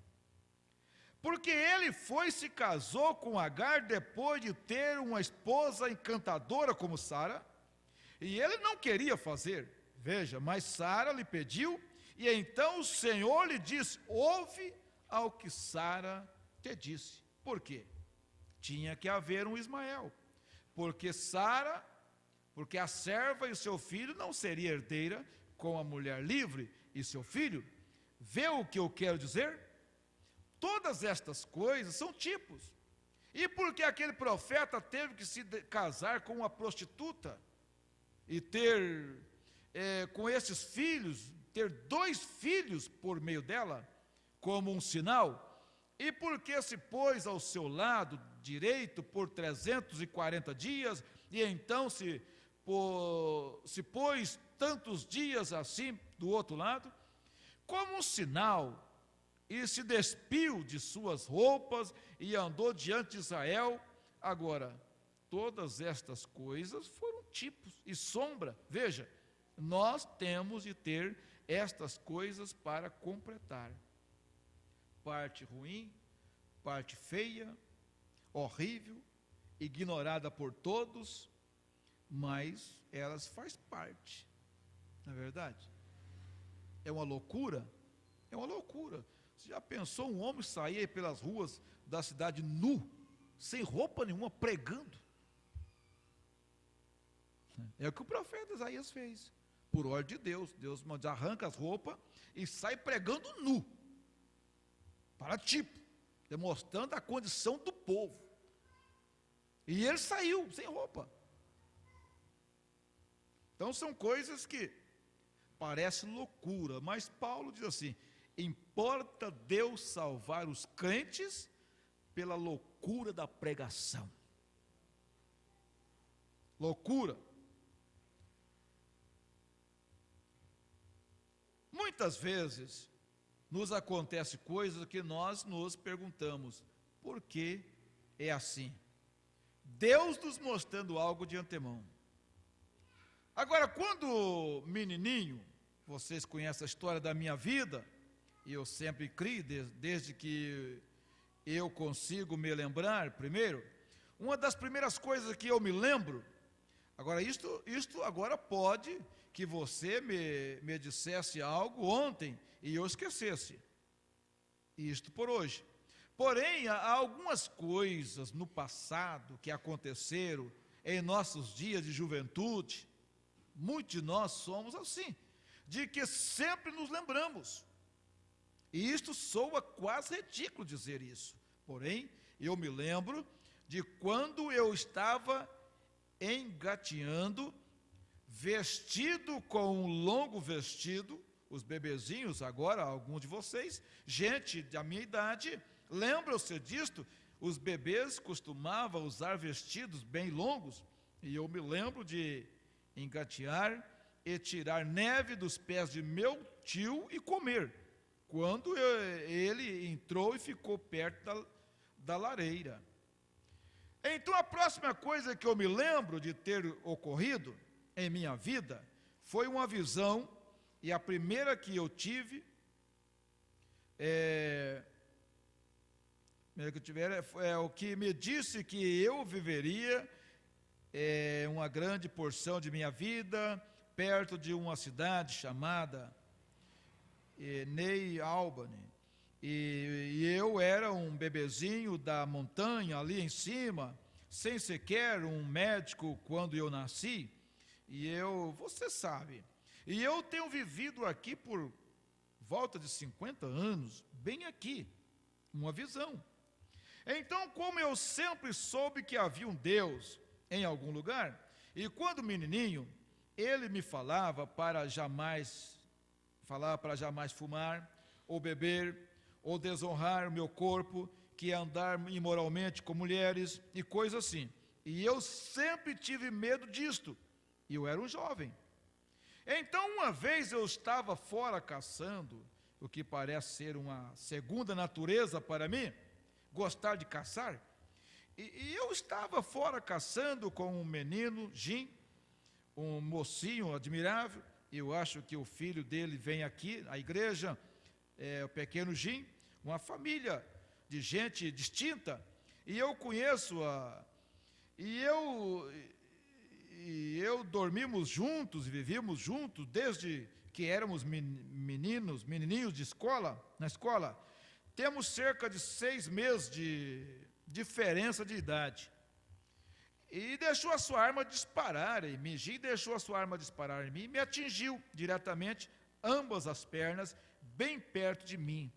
Porque ele foi e se casou com Agar depois de ter uma esposa encantadora como Sara, e ele não queria fazer. Veja, mas Sara lhe pediu, e então o Senhor lhe disse: ouve ao que Sara te disse. Por quê? Tinha que haver um Ismael, porque a serva e o seu filho não seria herdeira com a mulher livre e seu filho. Vê o que eu quero dizer? Todas estas coisas são tipos. E porque aquele profeta teve que se casar com uma prostituta e ter com esses filhos, ter 2 filhos por meio dela, como um sinal, e porque se pôs ao seu lado direito por 340 dias, e então se pôs tantos dias assim do outro lado, como um sinal, e se despiu de suas roupas e andou diante de Israel. Agora, todas estas coisas foram tipos e sombra. Veja, nós temos de ter estas coisas para completar. Parte ruim, parte feia, horrível, ignorada por todos, mas elas fazem parte, não é verdade? É uma loucura? É uma loucura. Você já pensou um homem sair pelas ruas da cidade nu, sem roupa nenhuma, pregando? É o que o profeta Isaías fez, por ordem de Deus. Deus arranca as roupas e sai pregando nu, para tipo, demonstrando a condição do povo. E ele saiu sem roupa. Então são coisas que parecem loucura, mas Paulo diz assim: importa Deus salvar os crentes pela loucura da pregação. Loucura. Muitas vezes nos acontece coisas que nós nos perguntamos: por que é assim? Deus nos mostrando algo de antemão. Agora, quando menininho, vocês conhecem a história da minha vida, e eu sempre criei, desde que eu consigo me lembrar, primeiro, uma das primeiras coisas que eu me lembro, agora isto agora pode que você me dissesse algo ontem e eu esquecesse, isto por hoje. Porém, há algumas coisas no passado que aconteceram em nossos dias de juventude. Muitos de nós somos assim, de que sempre nos lembramos. E isto soa quase ridículo dizer isso. Porém, eu me lembro de quando eu estava engateando, vestido com um longo vestido. Os bebezinhos agora, alguns de vocês, gente da minha idade, lembram-se disto? Os bebês costumavam usar vestidos bem longos, e eu me lembro de engatear e tirar neve dos pés de meu tio e comer, quando ele entrou e ficou perto da lareira. Então a próxima coisa que eu me lembro de ter ocorrido em minha vida foi uma visão, e a primeira que eu tive é o que me disse que eu viveria uma grande porção de minha vida perto de uma cidade chamada Ney Albany, e eu era um bebezinho da montanha ali em cima, sem sequer um médico quando eu nasci, você sabe, e eu tenho vivido aqui por volta de 50 anos, bem aqui, uma visão. Então, como eu sempre soube que havia um Deus em algum lugar, e quando menininho, ele me falava para jamais fumar, ou beber, ou desonrar o meu corpo, que é andar imoralmente com mulheres, e coisas assim. E eu sempre tive medo disto, e eu era um jovem. Então, uma vez eu estava fora caçando, o que parece ser uma segunda natureza para mim, gostar de caçar, e eu estava fora caçando com um menino, Jim, um mocinho admirável. Eu acho que o filho dele vem aqui, à igreja, o pequeno Jim, uma família de gente distinta, e eu conheço-a, e eu dormimos juntos, e vivíamos juntos, desde que éramos menininhos na escola. Temos cerca de 6 meses de diferença de idade. E deixou a sua arma disparar em mim. Jim deixou a sua arma disparar em mim e me atingiu diretamente ambas as pernas, bem perto de mim.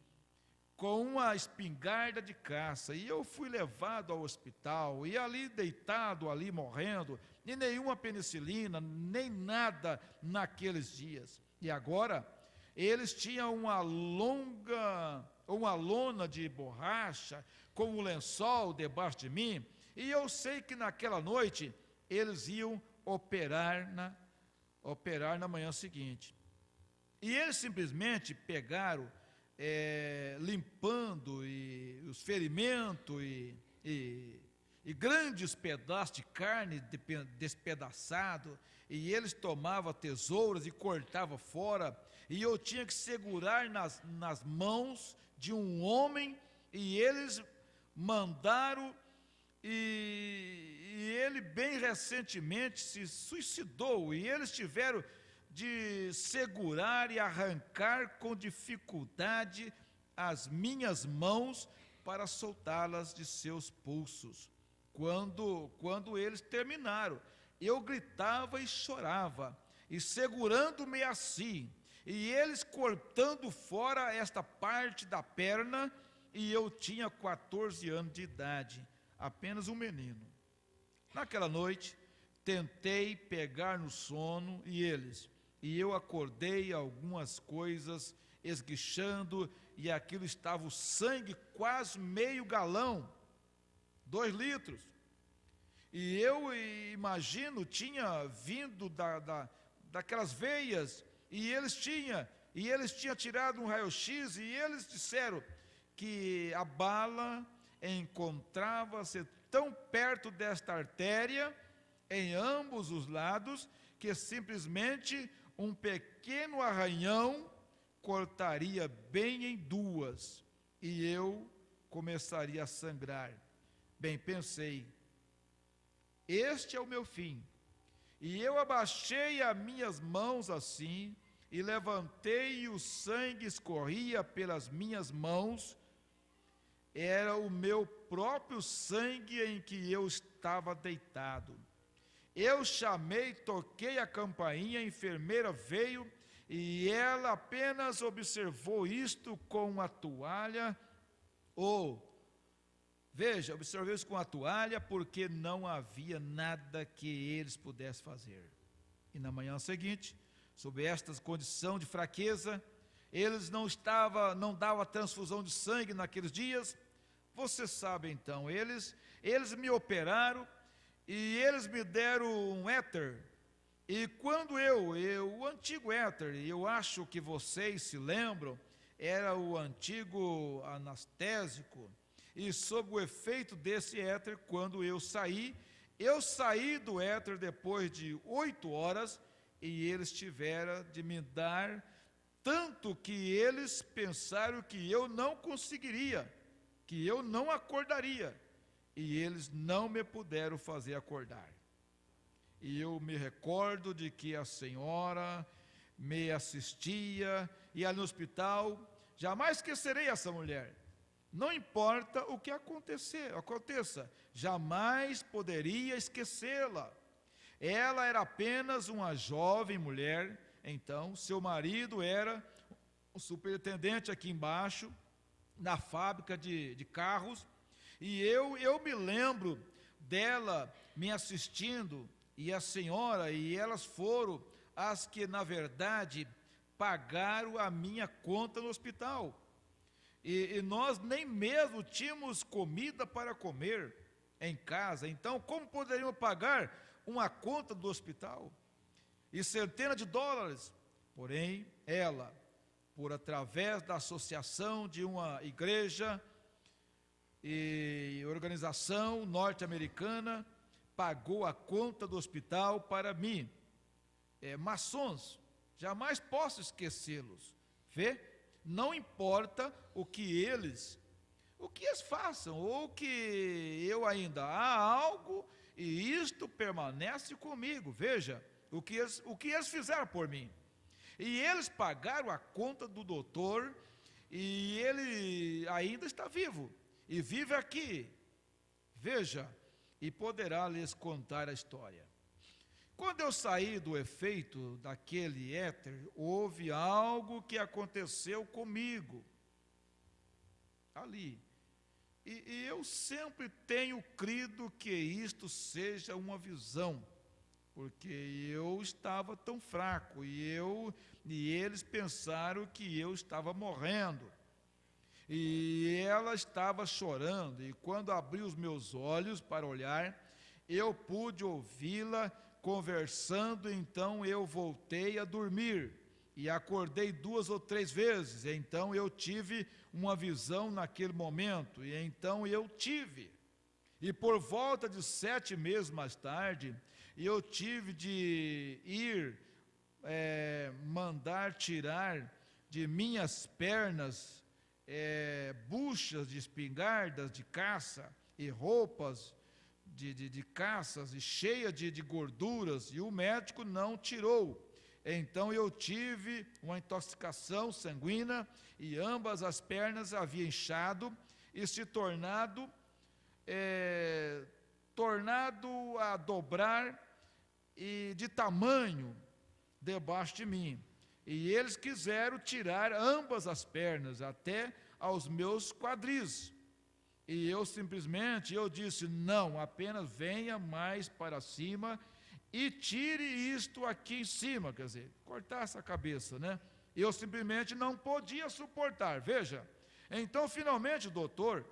com uma espingarda de caça, e eu fui levado ao hospital, e ali deitado, ali morrendo, e nenhuma penicilina, nem nada naqueles dias. E agora, eles tinham uma lona de borracha, com um lençol debaixo de mim, e eu sei que naquela noite, eles iam operar na manhã seguinte. E eles simplesmente pegaram, limpando os ferimentos e grandes pedaços de carne despedaçado, e eles tomavam tesouras e cortavam fora, e eu tinha que segurar nas mãos de um homem, e eles mandaram, e ele bem recentemente se suicidou, e eles tiveram de segurar e arrancar com dificuldade as minhas mãos para soltá-las de seus pulsos. Quando eles terminaram, eu gritava e chorava, e segurando-me assim, e eles cortando fora esta parte da perna, e eu tinha 14 anos de idade, apenas um menino. Naquela noite, tentei pegar no sono, e eu acordei algumas coisas esguichando, e aquilo estava o sangue quase meio galão, 2 litros. E eu imagino, tinha vindo daquelas veias, e eles tinham tirado um raio-x, e eles disseram que a bala encontrava-se tão perto desta artéria, em ambos os lados, que simplesmente um pequeno arranhão cortaria bem em 2, e eu começaria a sangrar. Bem, pensei, este é o meu fim. E eu abaixei as minhas mãos assim, e levantei, e o sangue escorria pelas minhas mãos. Era o meu próprio sangue em que eu estava deitado. Eu chamei, toquei a campainha, a enfermeira veio, e ela apenas observou isto com a toalha, observei isso com a toalha, porque não havia nada que eles pudessem fazer. E na manhã seguinte, sob esta condição de fraqueza, eles não davam transfusão de sangue naqueles dias. Você sabe então, eles me operaram, e eles me deram um éter, e quando o antigo éter, eu acho que vocês se lembram, era o antigo anestésico, e sob o efeito desse éter, quando eu saí do éter depois de 8 horas, e eles tiveram de me dar, tanto que eles pensaram que eu não conseguiria, que eu não acordaria, e eles não me puderam fazer acordar. E eu me recordo de que a senhora me assistia, e ali no hospital, jamais esquecerei essa mulher. Não importa o que aconteça, jamais poderia esquecê-la. Ela era apenas uma jovem mulher, então seu marido era o superintendente aqui embaixo, na fábrica de carros, e eu me lembro dela me assistindo, e a senhora, e elas foram as que na verdade pagaram a minha conta no hospital, e nós nem mesmo tínhamos comida para comer em casa, então como poderíamos pagar uma conta do hospital, e centenas de dólares? Porém, ela, por através da associação de uma igreja e organização norte-americana, pagou a conta do hospital para mim. Maçons, jamais posso esquecê-los. Vê? Não importa o que eles façam, ou que eu ainda há algo, e isto permanece comigo. Veja, o que eles fizeram por mim. E eles pagaram a conta do doutor, e ele ainda está vivo, e vive aqui. Veja, e poderá lhes contar a história. Quando eu saí do efeito daquele éter, houve algo que aconteceu comigo. ali. E eu sempre tenho crido que isto seja uma visão, porque eu estava tão fraco, e eles pensaram que eu estava morrendo. E ela estava chorando, e quando abri os meus olhos para olhar, eu pude ouvi-la conversando, então eu voltei a dormir, e acordei 2 ou 3 vezes, então eu tive uma visão naquele momento, e então eu tive. E por volta de 7 meses mais tarde, eu tive de ir, mandar tirar de minhas pernas, buchas de espingardas de caça, e roupas de caças, e cheia de gorduras, e o médico não tirou. Então eu tive uma intoxicação sanguínea, e ambas as pernas haviam inchado, e se tornado a dobrar, e de tamanho debaixo de mim. E eles quiseram tirar ambas as pernas, até aos meus quadris. E eu disse, não, apenas venha mais para cima e tire isto aqui em cima, quer dizer, cortar essa cabeça, né? Eu simplesmente não podia suportar, veja. Então, finalmente, o doutor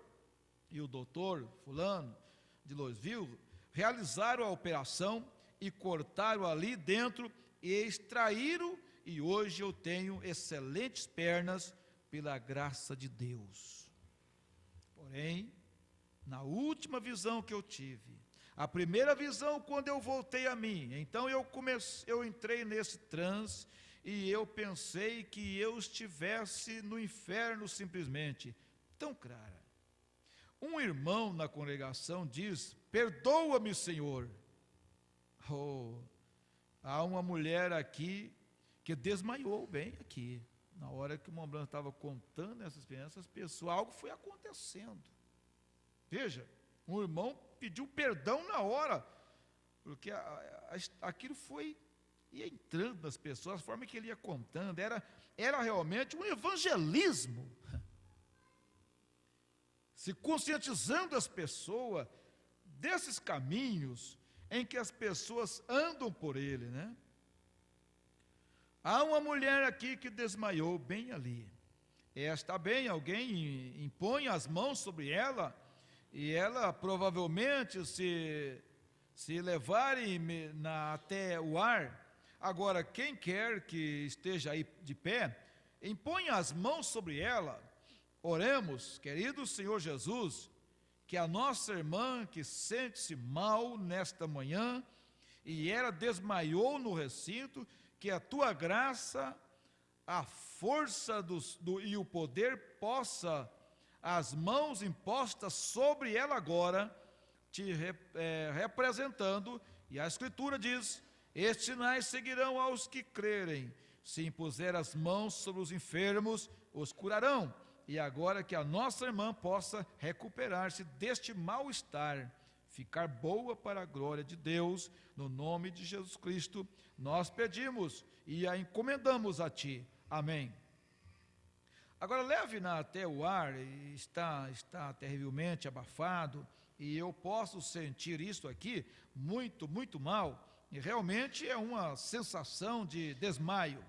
fulano de Louisville realizaram a operação e cortaram ali dentro e extraíram, e hoje eu tenho excelentes pernas pela graça de Deus. Porém, na última visão que eu tive, a primeira visão quando eu voltei a mim, então eu entrei nesse transe, e eu pensei que eu estivesse no inferno simplesmente, tão clara. Um irmão na congregação diz, perdoa-me, Senhor. Há uma mulher aqui que desmaiou bem aqui, na hora que o irmão Branco estava contando essas experiências, pessoal, algo foi acontecendo. Veja, um irmão pediu perdão na hora, porque aquilo ia entrando nas pessoas, a forma que ele ia contando, era realmente um evangelismo, se conscientizando as pessoas desses caminhos em que as pessoas andam por ele, né? Há uma mulher aqui que desmaiou bem ali. Está bem, alguém impõe as mãos sobre ela, e ela provavelmente se levarem até o ar. Agora, quem quer que esteja aí de pé, impõe as mãos sobre ela. Oremos, querido Senhor Jesus, que a nossa irmã que sente-se mal nesta manhã, e ela desmaiou no recinto, que a tua graça, a força e o poder possa, as mãos impostas sobre ela agora, te representando, e a Escritura diz, estes sinais seguirão aos que crerem, se impuser as mãos sobre os enfermos, os curarão. E agora que a nossa irmã possa recuperar-se deste mal-estar, ficar boa para a glória de Deus, no nome de Jesus Cristo, nós pedimos e a encomendamos a Ti. Amém. Agora leve-na até o ar, está terrivelmente abafado, e eu posso sentir isso aqui muito, muito mal, e realmente é uma sensação de desmaio,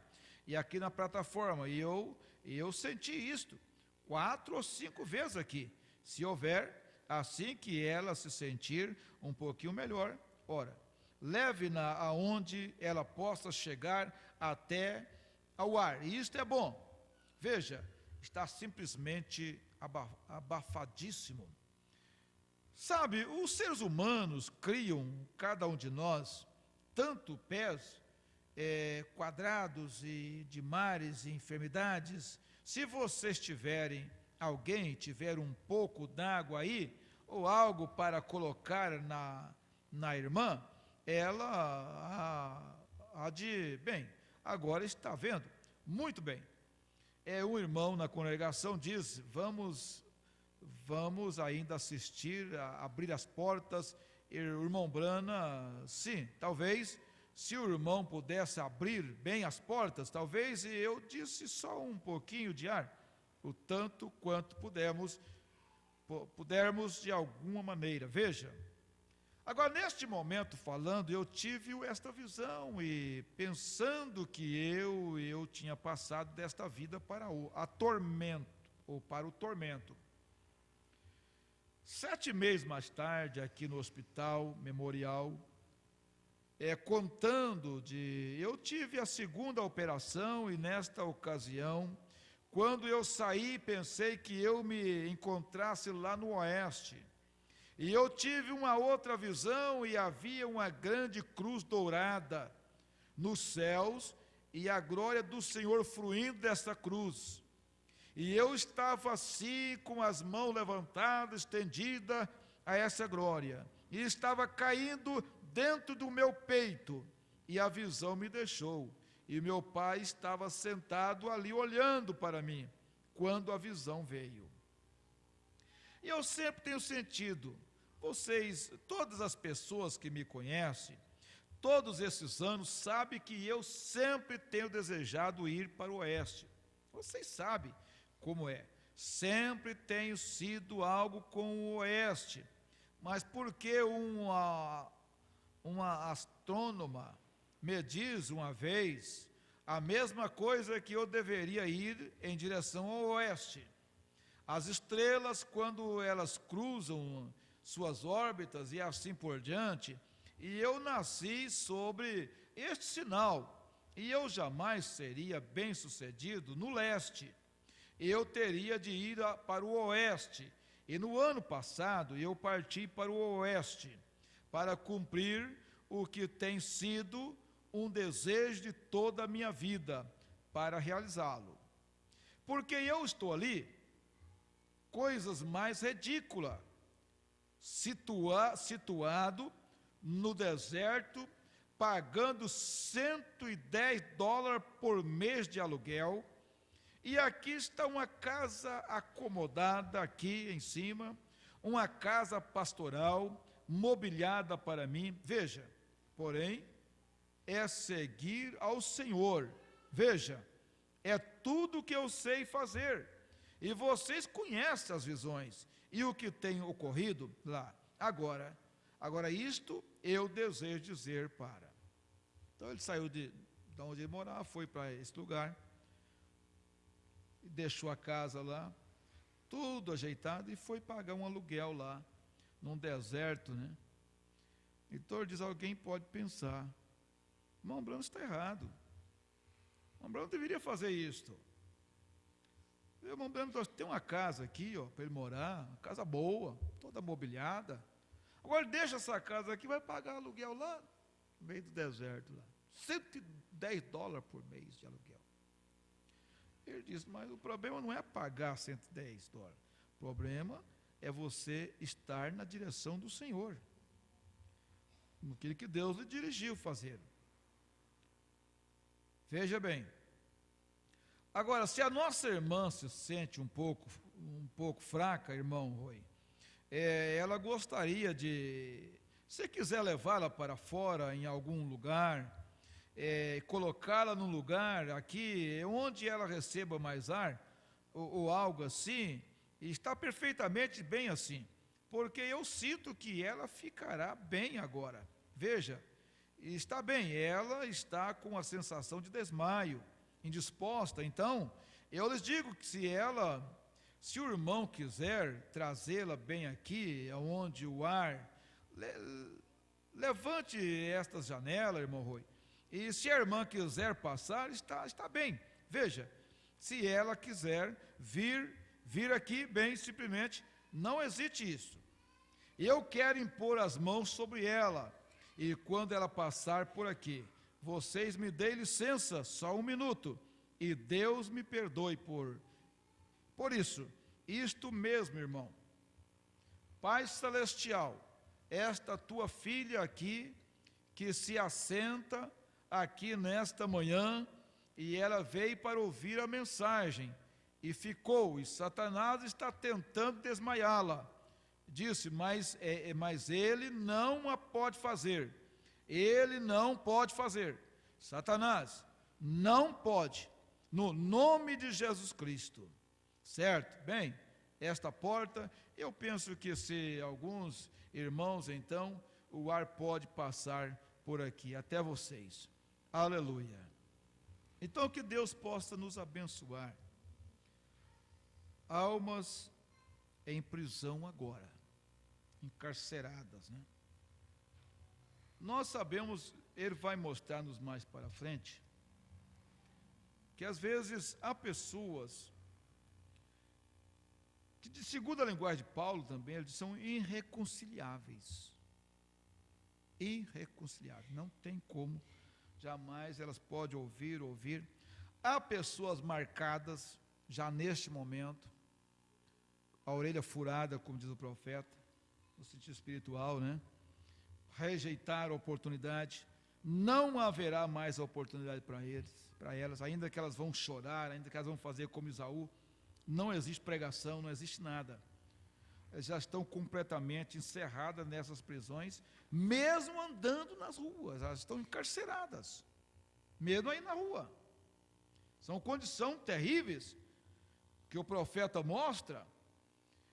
e aqui na plataforma, e eu senti isto 4 ou 5 vezes aqui, se houver, assim que ela se sentir um pouquinho melhor, ora, leve-na aonde ela possa chegar até ao ar, e isto é bom, veja, está simplesmente abafadíssimo. Sabe, os seres humanos criam, cada um de nós, tanto pés quadrados e de mares e enfermidades. Se vocês alguém tiver um pouco d'água aí, ou algo para colocar na irmã, ela bem, agora está vendo, muito bem. Um irmão na congregação diz, vamos ainda assistir, abrir as portas. O irmão Brana, sim, talvez, se o irmão pudesse abrir bem as portas, talvez, e eu disse só um pouquinho de ar, o tanto quanto pudermos de alguma maneira. Veja, agora neste momento falando, eu tive esta visão e pensando que eu tinha passado desta vida para o tormento. 7 meses mais tarde, aqui no Hospital Memorial, eu tive a segunda operação e nesta ocasião, quando eu saí, pensei que eu me encontrasse lá no oeste. E eu tive uma outra visão e havia uma grande cruz dourada nos céus e a glória do Senhor fluindo dessa cruz. E eu estava assim, com as mãos levantadas, estendidas a essa glória. E estava caindo dentro do meu peito. E a visão me deixou. E meu pai estava sentado ali olhando para mim, quando a visão veio. E eu sempre tenho sentido, todas as pessoas que me conhecem, todos esses anos, sabem que eu sempre tenho desejado ir para o oeste. Vocês sabem como é. Sempre tenho sido algo com o oeste. Mas porque uma astrônoma me diz uma vez a mesma coisa que eu deveria ir em direção ao oeste. As estrelas, quando elas cruzam suas órbitas e assim por diante, e eu nasci sobre este sinal, e eu jamais seria bem-sucedido no leste. Eu teria de ir para o oeste, e no ano passado eu parti para o oeste, para cumprir o que tem sido um desejo de toda a minha vida, para realizá-lo. Porque eu estou ali, coisas mais ridículas, situado no deserto, pagando $110 por mês de aluguel, e aqui está uma casa acomodada aqui em cima, uma casa pastoral, mobiliada para mim. Veja, porém, é seguir ao Senhor. Veja, é tudo que eu sei fazer. E vocês conhecem as visões e o que tem ocorrido lá. Agora isto eu desejo dizer para. Então ele saiu de onde ele morava, foi para esse lugar, e deixou a casa lá, tudo ajeitado, e foi pagar um aluguel lá, num deserto, né? Então ele diz, alguém pode pensar, irmão Brano está errado. Irmão Brano deveria fazer isto. Irmão Brano tem uma casa aqui, para ele morar, uma casa boa, toda mobiliada. Agora ele deixa essa casa aqui, vai pagar aluguel lá no meio do deserto, lá. $110 por mês de aluguel. Ele diz, mas o problema não é pagar $110. O problema é você estar na direção do Senhor, naquilo que Deus lhe dirigiu fazer. Veja bem, agora, se a nossa irmã se sente um pouco fraca, irmão Rui, ela gostaria de, se quiser levá-la para fora em algum lugar, colocá-la num lugar aqui, onde ela receba mais ar, ou algo assim, está perfeitamente bem assim, porque eu sinto que ela ficará bem agora. Veja, está bem, ela está com a sensação de desmaio, indisposta. Então, eu lhes digo que se o irmão quiser trazê-la bem aqui, onde o ar, levante estas janelas, irmão Rui, e se a irmã quiser passar, está bem. Veja, se ela quiser vir aqui, bem, simplesmente, não hesite isso. Eu quero impor as mãos sobre ela, e quando ela passar por aqui, vocês me deem licença, só um minuto, e Deus me perdoe por isso. Isto mesmo, irmão. Pai Celestial, esta tua filha aqui, que se assenta aqui nesta manhã, e ela veio para ouvir a mensagem, e ficou, e Satanás está tentando desmaiá-la. Disse, mas ele não a pode fazer. Ele não pode fazer. Satanás, não pode. No nome de Jesus Cristo, Certo? Bem, esta porta, eu penso que se alguns irmãos, então, o ar pode passar por aqui, até vocês. Aleluia. Então, que Deus possa nos abençoar. Almas em prisão agora, encarceradas, né? Nós sabemos, ele vai mostrar-nos mais para frente, que às vezes há pessoas que, segundo a linguagem de Paulo também, eles são irreconciliáveis. Irreconciliáveis, não tem como, jamais elas podem ouvir. Há pessoas marcadas, já neste momento, a orelha furada, como diz o profeta, no sentido espiritual, né? Rejeitar a oportunidade, não haverá mais oportunidade para elas, ainda que elas vão chorar, ainda que elas vão fazer como Esaú, não existe pregação, não existe nada. Elas já estão completamente encerradas nessas prisões, mesmo andando nas ruas, elas estão encarceradas, mesmo aí na rua. São condições terríveis que o profeta mostra,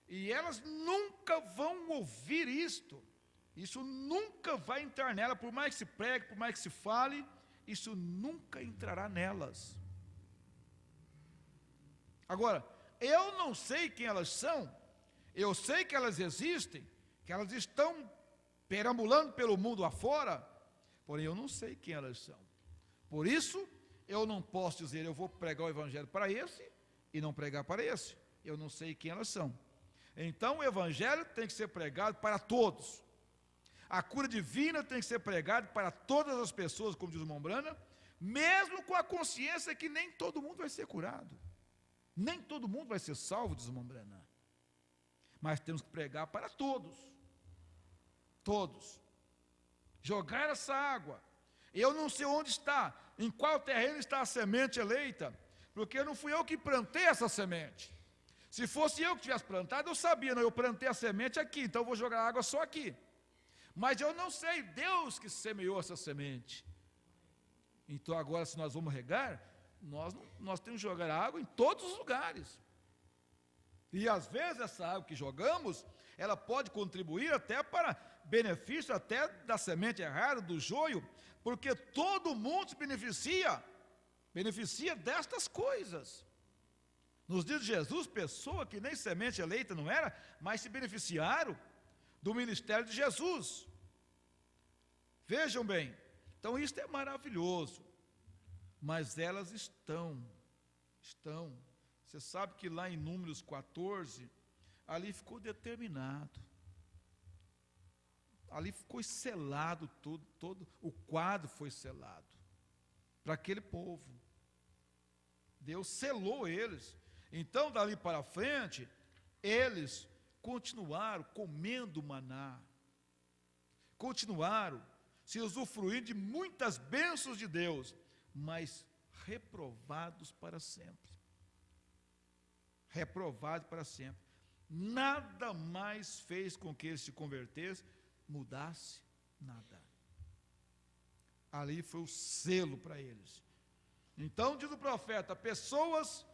e elas nunca vão ouvir isto. Isso nunca vai entrar nela, por mais que se pregue, por mais que se fale, isso nunca entrará nelas. Agora, eu não sei quem elas são, eu sei que elas existem, que elas estão perambulando pelo mundo afora, porém eu não sei quem elas são. Por isso, eu não posso dizer, eu vou pregar o evangelho para esse e não pregar para esse. Eu não sei quem elas são. Então, o evangelho tem que ser pregado para todos. A cura divina tem que ser pregada para todas as pessoas, como diz o Mombrana, mesmo com a consciência que nem todo mundo vai ser curado. Nem todo mundo vai ser salvo, diz o Mombrana. Mas temos que pregar para todos. Todos. Jogar essa água. Eu não sei onde está, em qual terreno está a semente eleita, porque não fui eu que plantei essa semente. Se fosse eu que tivesse plantado, eu sabia, não, eu plantei a semente aqui, então eu vou jogar água só aqui. Mas eu não sei, Deus que semeou essa semente. Então agora, se nós vamos regar, nós temos que jogar água em todos os lugares. E às vezes essa água que jogamos, ela pode contribuir até para benefício até da semente errada, do joio, porque todo mundo se beneficia destas coisas. Nos dias de Jesus, pessoa que nem semente eleita não era, mas se beneficiaram do ministério de Jesus. Vejam bem, então isto é maravilhoso, mas elas estão, você sabe que lá em Números 14, ali ficou determinado, ali ficou selado todo o quadro foi selado, para aquele povo, Deus selou eles, então dali para frente, eles continuaram comendo maná, continuaram se usufruindo de muitas bênçãos de Deus, mas reprovados para sempre. Reprovados para sempre. Nada mais fez com que eles se convertessem, mudasse, nada. Ali foi o selo para eles. Então, diz o profeta, pessoas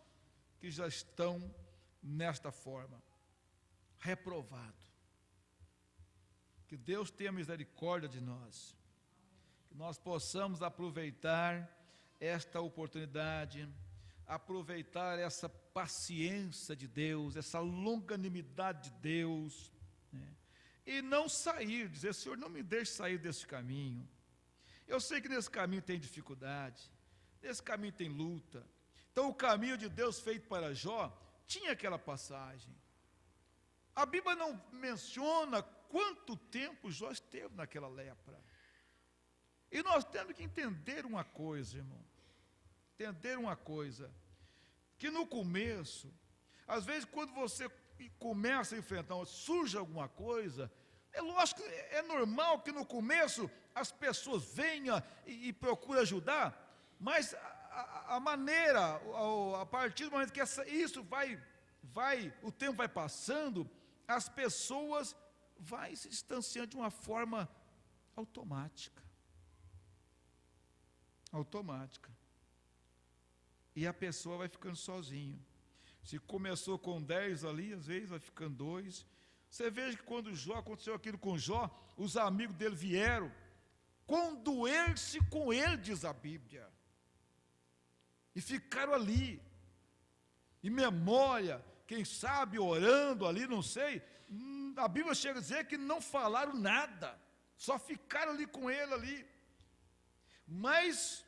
que já estão nesta forma, reprovado. Que Deus tenha misericórdia de nós, que nós possamos aproveitar esta oportunidade, aproveitar essa paciência de Deus, essa longanimidade de Deus, né? E não sair, dizer, Senhor, não me deixe sair desse caminho. Eu sei que nesse caminho tem dificuldade, nesse caminho tem luta. Então o caminho de Deus feito para Jó tinha aquela passagem. A Bíblia não menciona quanto tempo Jó esteve naquela lepra. E nós temos que entender uma coisa, irmão. Entender uma coisa. Que no começo, às vezes quando você começa a enfrentar, surge alguma coisa, é lógico, é normal que no começo as pessoas venham e procurem ajudar, mas a maneira, a partir do momento que isso o tempo vai passando, as pessoas vão se distanciando de uma forma automática. E a pessoa vai ficando sozinha. Se começou com 10 ali, às vezes vai ficando 2. Você veja que quando Jó, aconteceu aquilo com Jó, os amigos dele vieram condoer-se com ele, diz a Bíblia. E ficaram ali, em memória, quem sabe orando ali, não sei. A Bíblia chega a dizer que não falaram nada, só ficaram ali com ele ali. Mas,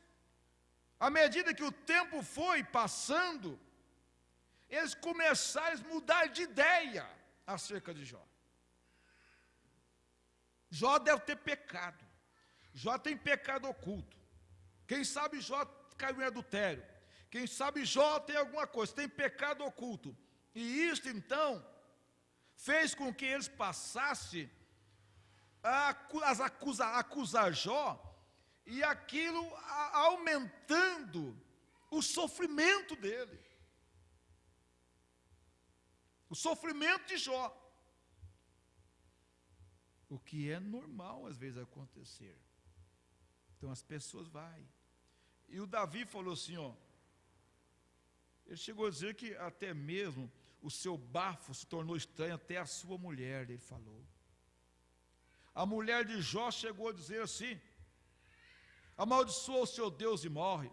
à medida que o tempo foi passando, eles começaram a mudar de ideia acerca de Jó. Jó deve ter pecado. Jó tem pecado oculto. Quem sabe Jó caiu em adultério. Quem sabe Jó tem alguma coisa, tem pecado oculto. E isto então fez com que eles passassem a acusar Jó, e aquilo aumentando o sofrimento dele. O sofrimento de Jó. O que é normal às vezes acontecer. Então as pessoas vão. E o Davi falou assim, ele chegou a dizer que até mesmo o seu bafo se tornou estranho até a sua mulher, ele falou. A mulher de Jó chegou a dizer assim: amaldiçoa o seu Deus e morre.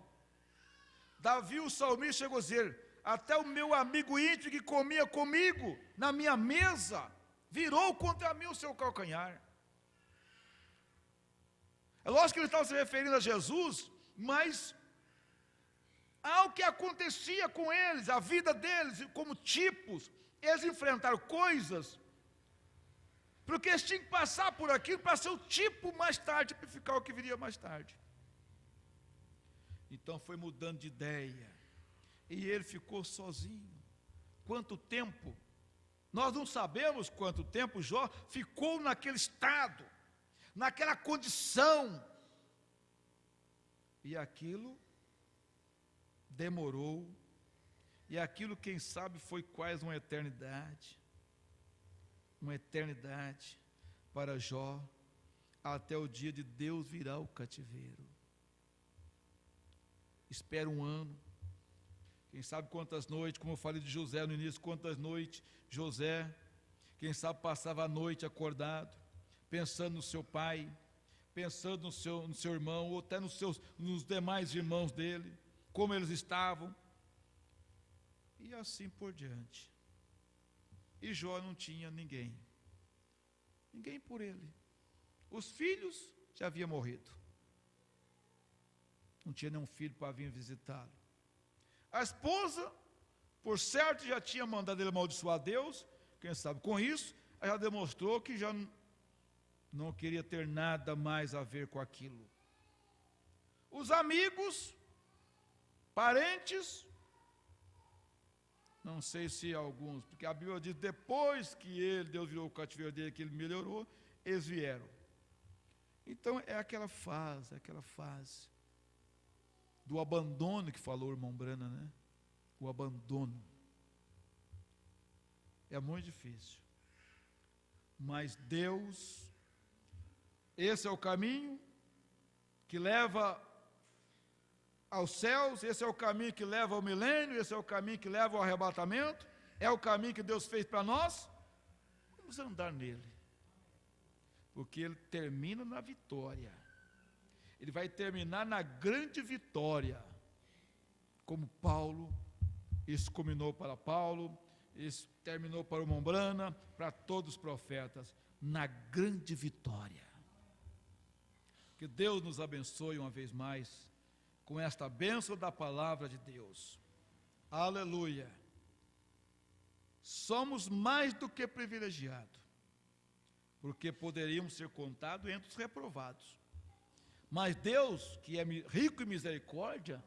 Davi, o salmista, chegou a dizer: até o meu amigo íntimo que comia comigo na minha mesa, virou contra mim o seu calcanhar. É lógico que ele estava se referindo a Jesus, mas ao que acontecia com eles, a vida deles, como tipos, eles enfrentaram coisas, porque eles tinham que passar por aquilo para ser o tipo mais tarde, tipificar o que viria mais tarde. Então foi mudando de ideia, e ele ficou sozinho. Quanto tempo? Nós não sabemos quanto tempo Jó ficou naquele estado, naquela condição, e aquilo demorou, e aquilo, quem sabe, foi quase uma eternidade para Jó, até o dia de Deus virar o cativeiro. Espera um ano, quem sabe quantas noites, como eu falei de José no início, quantas noites José, quem sabe, passava a noite acordado, pensando no seu pai, pensando no seu irmão, ou até nos demais irmãos dele, como eles estavam, e assim por diante. E Jó não tinha ninguém por ele. Os filhos já haviam morrido, não tinha nenhum filho para vir visitá-lo. A esposa, por certo, já tinha mandado ele amaldiçoar a Deus, quem sabe com isso, ela já demonstrou que já não queria ter nada mais a ver com aquilo. Os amigos, parentes, não sei se alguns, porque a Bíblia diz, depois que Deus virou o cativeiro dele, que ele melhorou, eles vieram. Então é aquela fase do abandono que falou o irmão Brana, né? O abandono. É muito difícil. Mas Deus, esse é o caminho que leva aos céus, esse é o caminho que leva ao milênio, esse é o caminho que leva ao arrebatamento, é o caminho que Deus fez para nós. Vamos andar nele, porque ele termina na vitória, ele vai terminar na grande vitória, como Paulo, isso culminou para Paulo, isso terminou para o irmão Brana, para todos os profetas, na grande vitória. Que Deus nos abençoe uma vez mais, com esta bênção da palavra de Deus. Aleluia. Somos mais do que privilegiados, porque poderíamos ser contados entre os reprovados. Mas Deus, que é rico em misericórdia,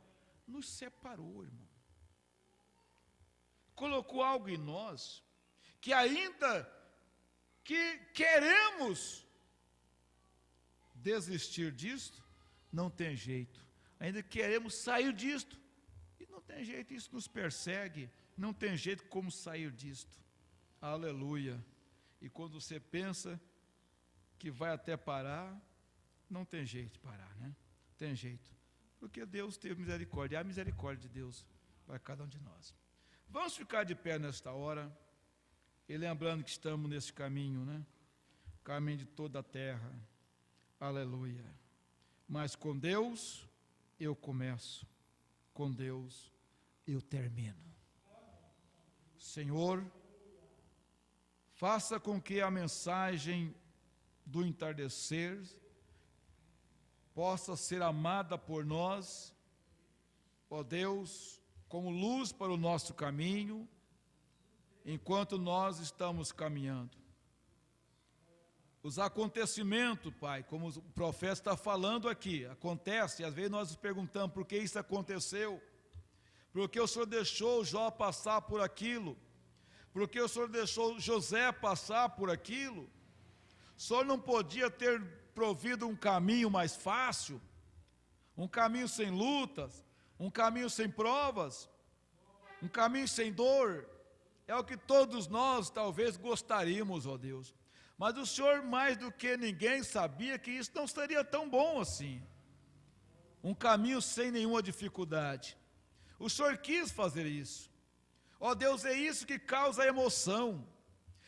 nos separou, irmão. Colocou algo em nós, que ainda que queremos desistir disto, não tem jeito. Ainda queremos sair disto, e não tem jeito, isso nos persegue, não tem jeito como sair disto. Aleluia. E quando você pensa que vai até parar, não tem jeito de parar, né? Tem jeito, porque Deus teve misericórdia, há misericórdia de Deus para cada um de nós. Vamos ficar de pé nesta hora, e lembrando que estamos nesse caminho, né? Caminho de toda a terra. Aleluia. Mas com Deus eu começo, com Deus eu termino. Senhor, faça com que a mensagem do entardecer possa ser amada por nós, ó Deus, como luz para o nosso caminho, enquanto nós estamos caminhando. Os acontecimentos, Pai, como o profeta está falando aqui, acontece, e às vezes nós nos perguntamos por que isso aconteceu, porque o Senhor deixou Jó passar por aquilo, porque o Senhor deixou José passar por aquilo. O Senhor não podia ter provido um caminho mais fácil, um caminho sem lutas, um caminho sem provas, um caminho sem dor. É o que todos nós talvez gostaríamos, ó Deus. Mas o Senhor, mais do que ninguém, sabia que isso não seria tão bom assim. Um caminho sem nenhuma dificuldade. O Senhor quis fazer isso. Ó Deus, é isso que causa a emoção.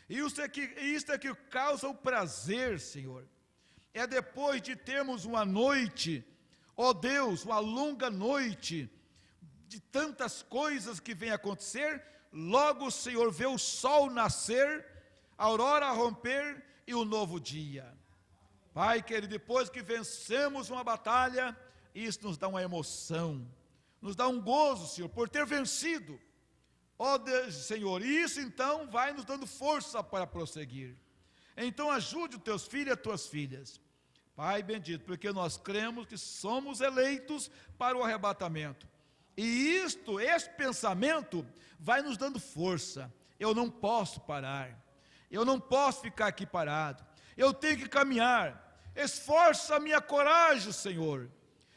Isso é que causa o prazer, Senhor. É depois de termos uma noite, ó Deus, uma longa noite, de tantas coisas que vêm acontecer, logo o Senhor vê o sol nascer, a aurora romper e o novo dia. Pai querido, depois que vencemos uma batalha, isso nos dá uma emoção, nos dá um gozo, Senhor, por ter vencido. Ó Deus, Senhor, e isso então vai nos dando força para prosseguir. Então ajude os teus filhos e as tuas filhas. Pai bendito, porque nós cremos que somos eleitos para o arrebatamento. E esse pensamento vai nos dando força. Eu não posso parar. Eu não posso ficar aqui parado. Eu tenho que caminhar. Esforça a minha coragem, Senhor.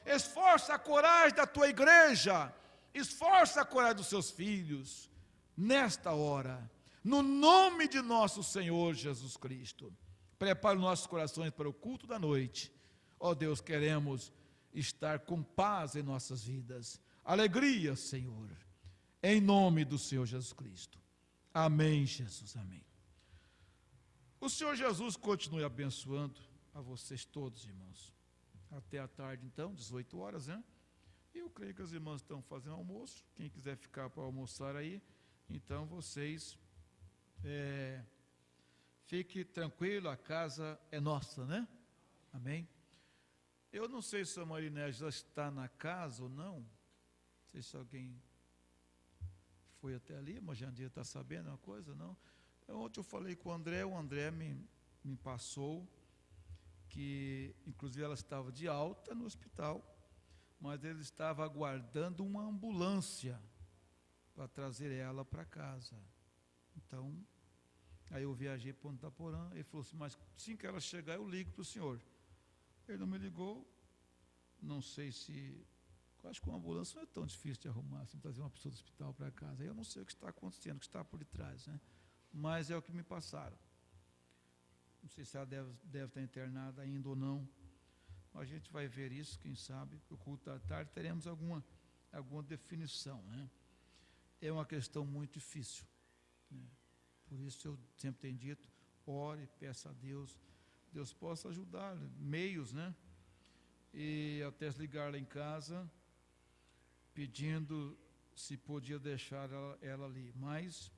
Esforça a coragem da tua igreja. Esforça a coragem dos seus filhos. Nesta hora, no nome de nosso Senhor Jesus Cristo. Prepara os nossos corações para o culto da noite. Ó Deus, queremos estar com paz em nossas vidas. Alegria, Senhor. Em nome do Senhor Jesus Cristo. Amém, Jesus, amém. O Senhor Jesus continue abençoando a vocês todos, irmãos. Até a tarde, então, 18 horas, né? Eu creio que as irmãs estão fazendo almoço. Quem quiser ficar para almoçar aí, então vocês fique tranquilo, a casa é nossa, né? Amém? Eu não sei se a Marinés já está na casa ou não. Não sei se alguém foi até ali, mas Jandir está sabendo uma coisa, não? Ontem eu falei com o André me passou que, inclusive, ela estava de alta no hospital, mas ele estava aguardando uma ambulância para trazer ela para casa. Então, aí eu viajei para Ponta Porã, ele falou assim, mas assim que ela chegar eu ligo para o senhor. Ele não me ligou, não sei se, eu acho que uma ambulância não é tão difícil de arrumar, assim, trazer uma pessoa do hospital para casa. Eu não sei o que está acontecendo, o que está por detrás, né? Mas é o que me passaram. Não sei se ela deve estar internada ainda ou não. A gente vai ver isso, quem sabe, no culto da tarde teremos alguma definição, né? É uma questão muito difícil, né? Por isso eu sempre tenho dito, ore, peça a Deus, Deus possa ajudar, meios, né? E até ligar lá em casa, pedindo se podia deixar ela ali, mas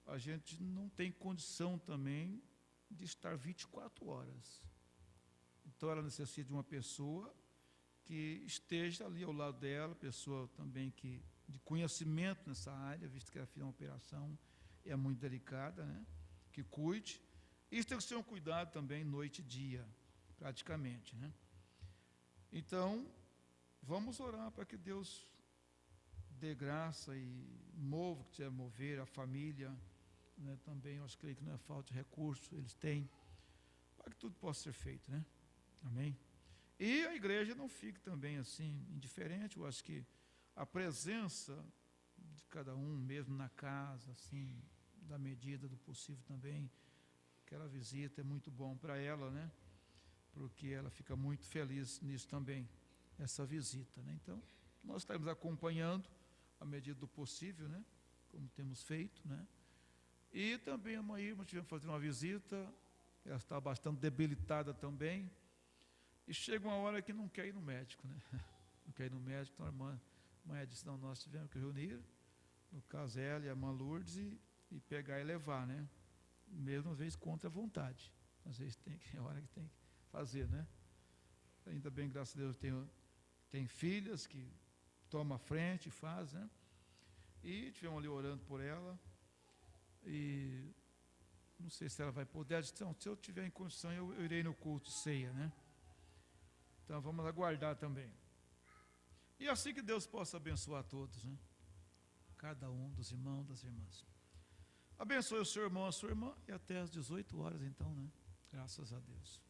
a gente não tem condição também de estar 24 horas. Então ela necessita de uma pessoa que esteja ali ao lado dela, pessoa também de conhecimento nessa área, visto que ela fez uma operação, é muito delicada, né? Que cuide. Isso tem que ser um cuidado também noite e dia, praticamente, né? Então, vamos orar para que Deus dê graça e mova o que tiver mover, a família, né? Também, eu creio que não é falta de recurso, eles têm, para que tudo possa ser feito, né? Amém? E a igreja não fique também assim, indiferente. Eu acho que a presença de cada um, mesmo na casa, assim, da medida do possível também, aquela visita é muito bom para ela, né? Porque ela fica muito feliz nisso também, essa visita, né? Então, nós estaremos acompanhando, à medida do possível, né? como temos feito, né? E também a mãe Irma tivemos que fazer uma visita, ela está bastante debilitada também, e chega uma hora que não quer ir no médico, né? Não quer ir no médico, então a mãe disse, não, nós tivemos que reunir, no caso ela e a irmã Lourdes, e pegar e levar, né? Mesmo às vezes contra a vontade, às vezes é hora que tem que fazer, né? Ainda bem, graças a Deus, tem filhas que tomam a frente e fazem, né? E estivemos ali orando por ela, e não sei se ela vai poder, ela disse, não, se eu tiver em condição, eu irei no culto de ceia, né? Então vamos aguardar também. E assim que Deus possa abençoar todos, né? Cada um dos irmãos, das irmãs. Abençoe o seu irmão, a sua irmã, e até às 18 horas então, né? Graças a Deus.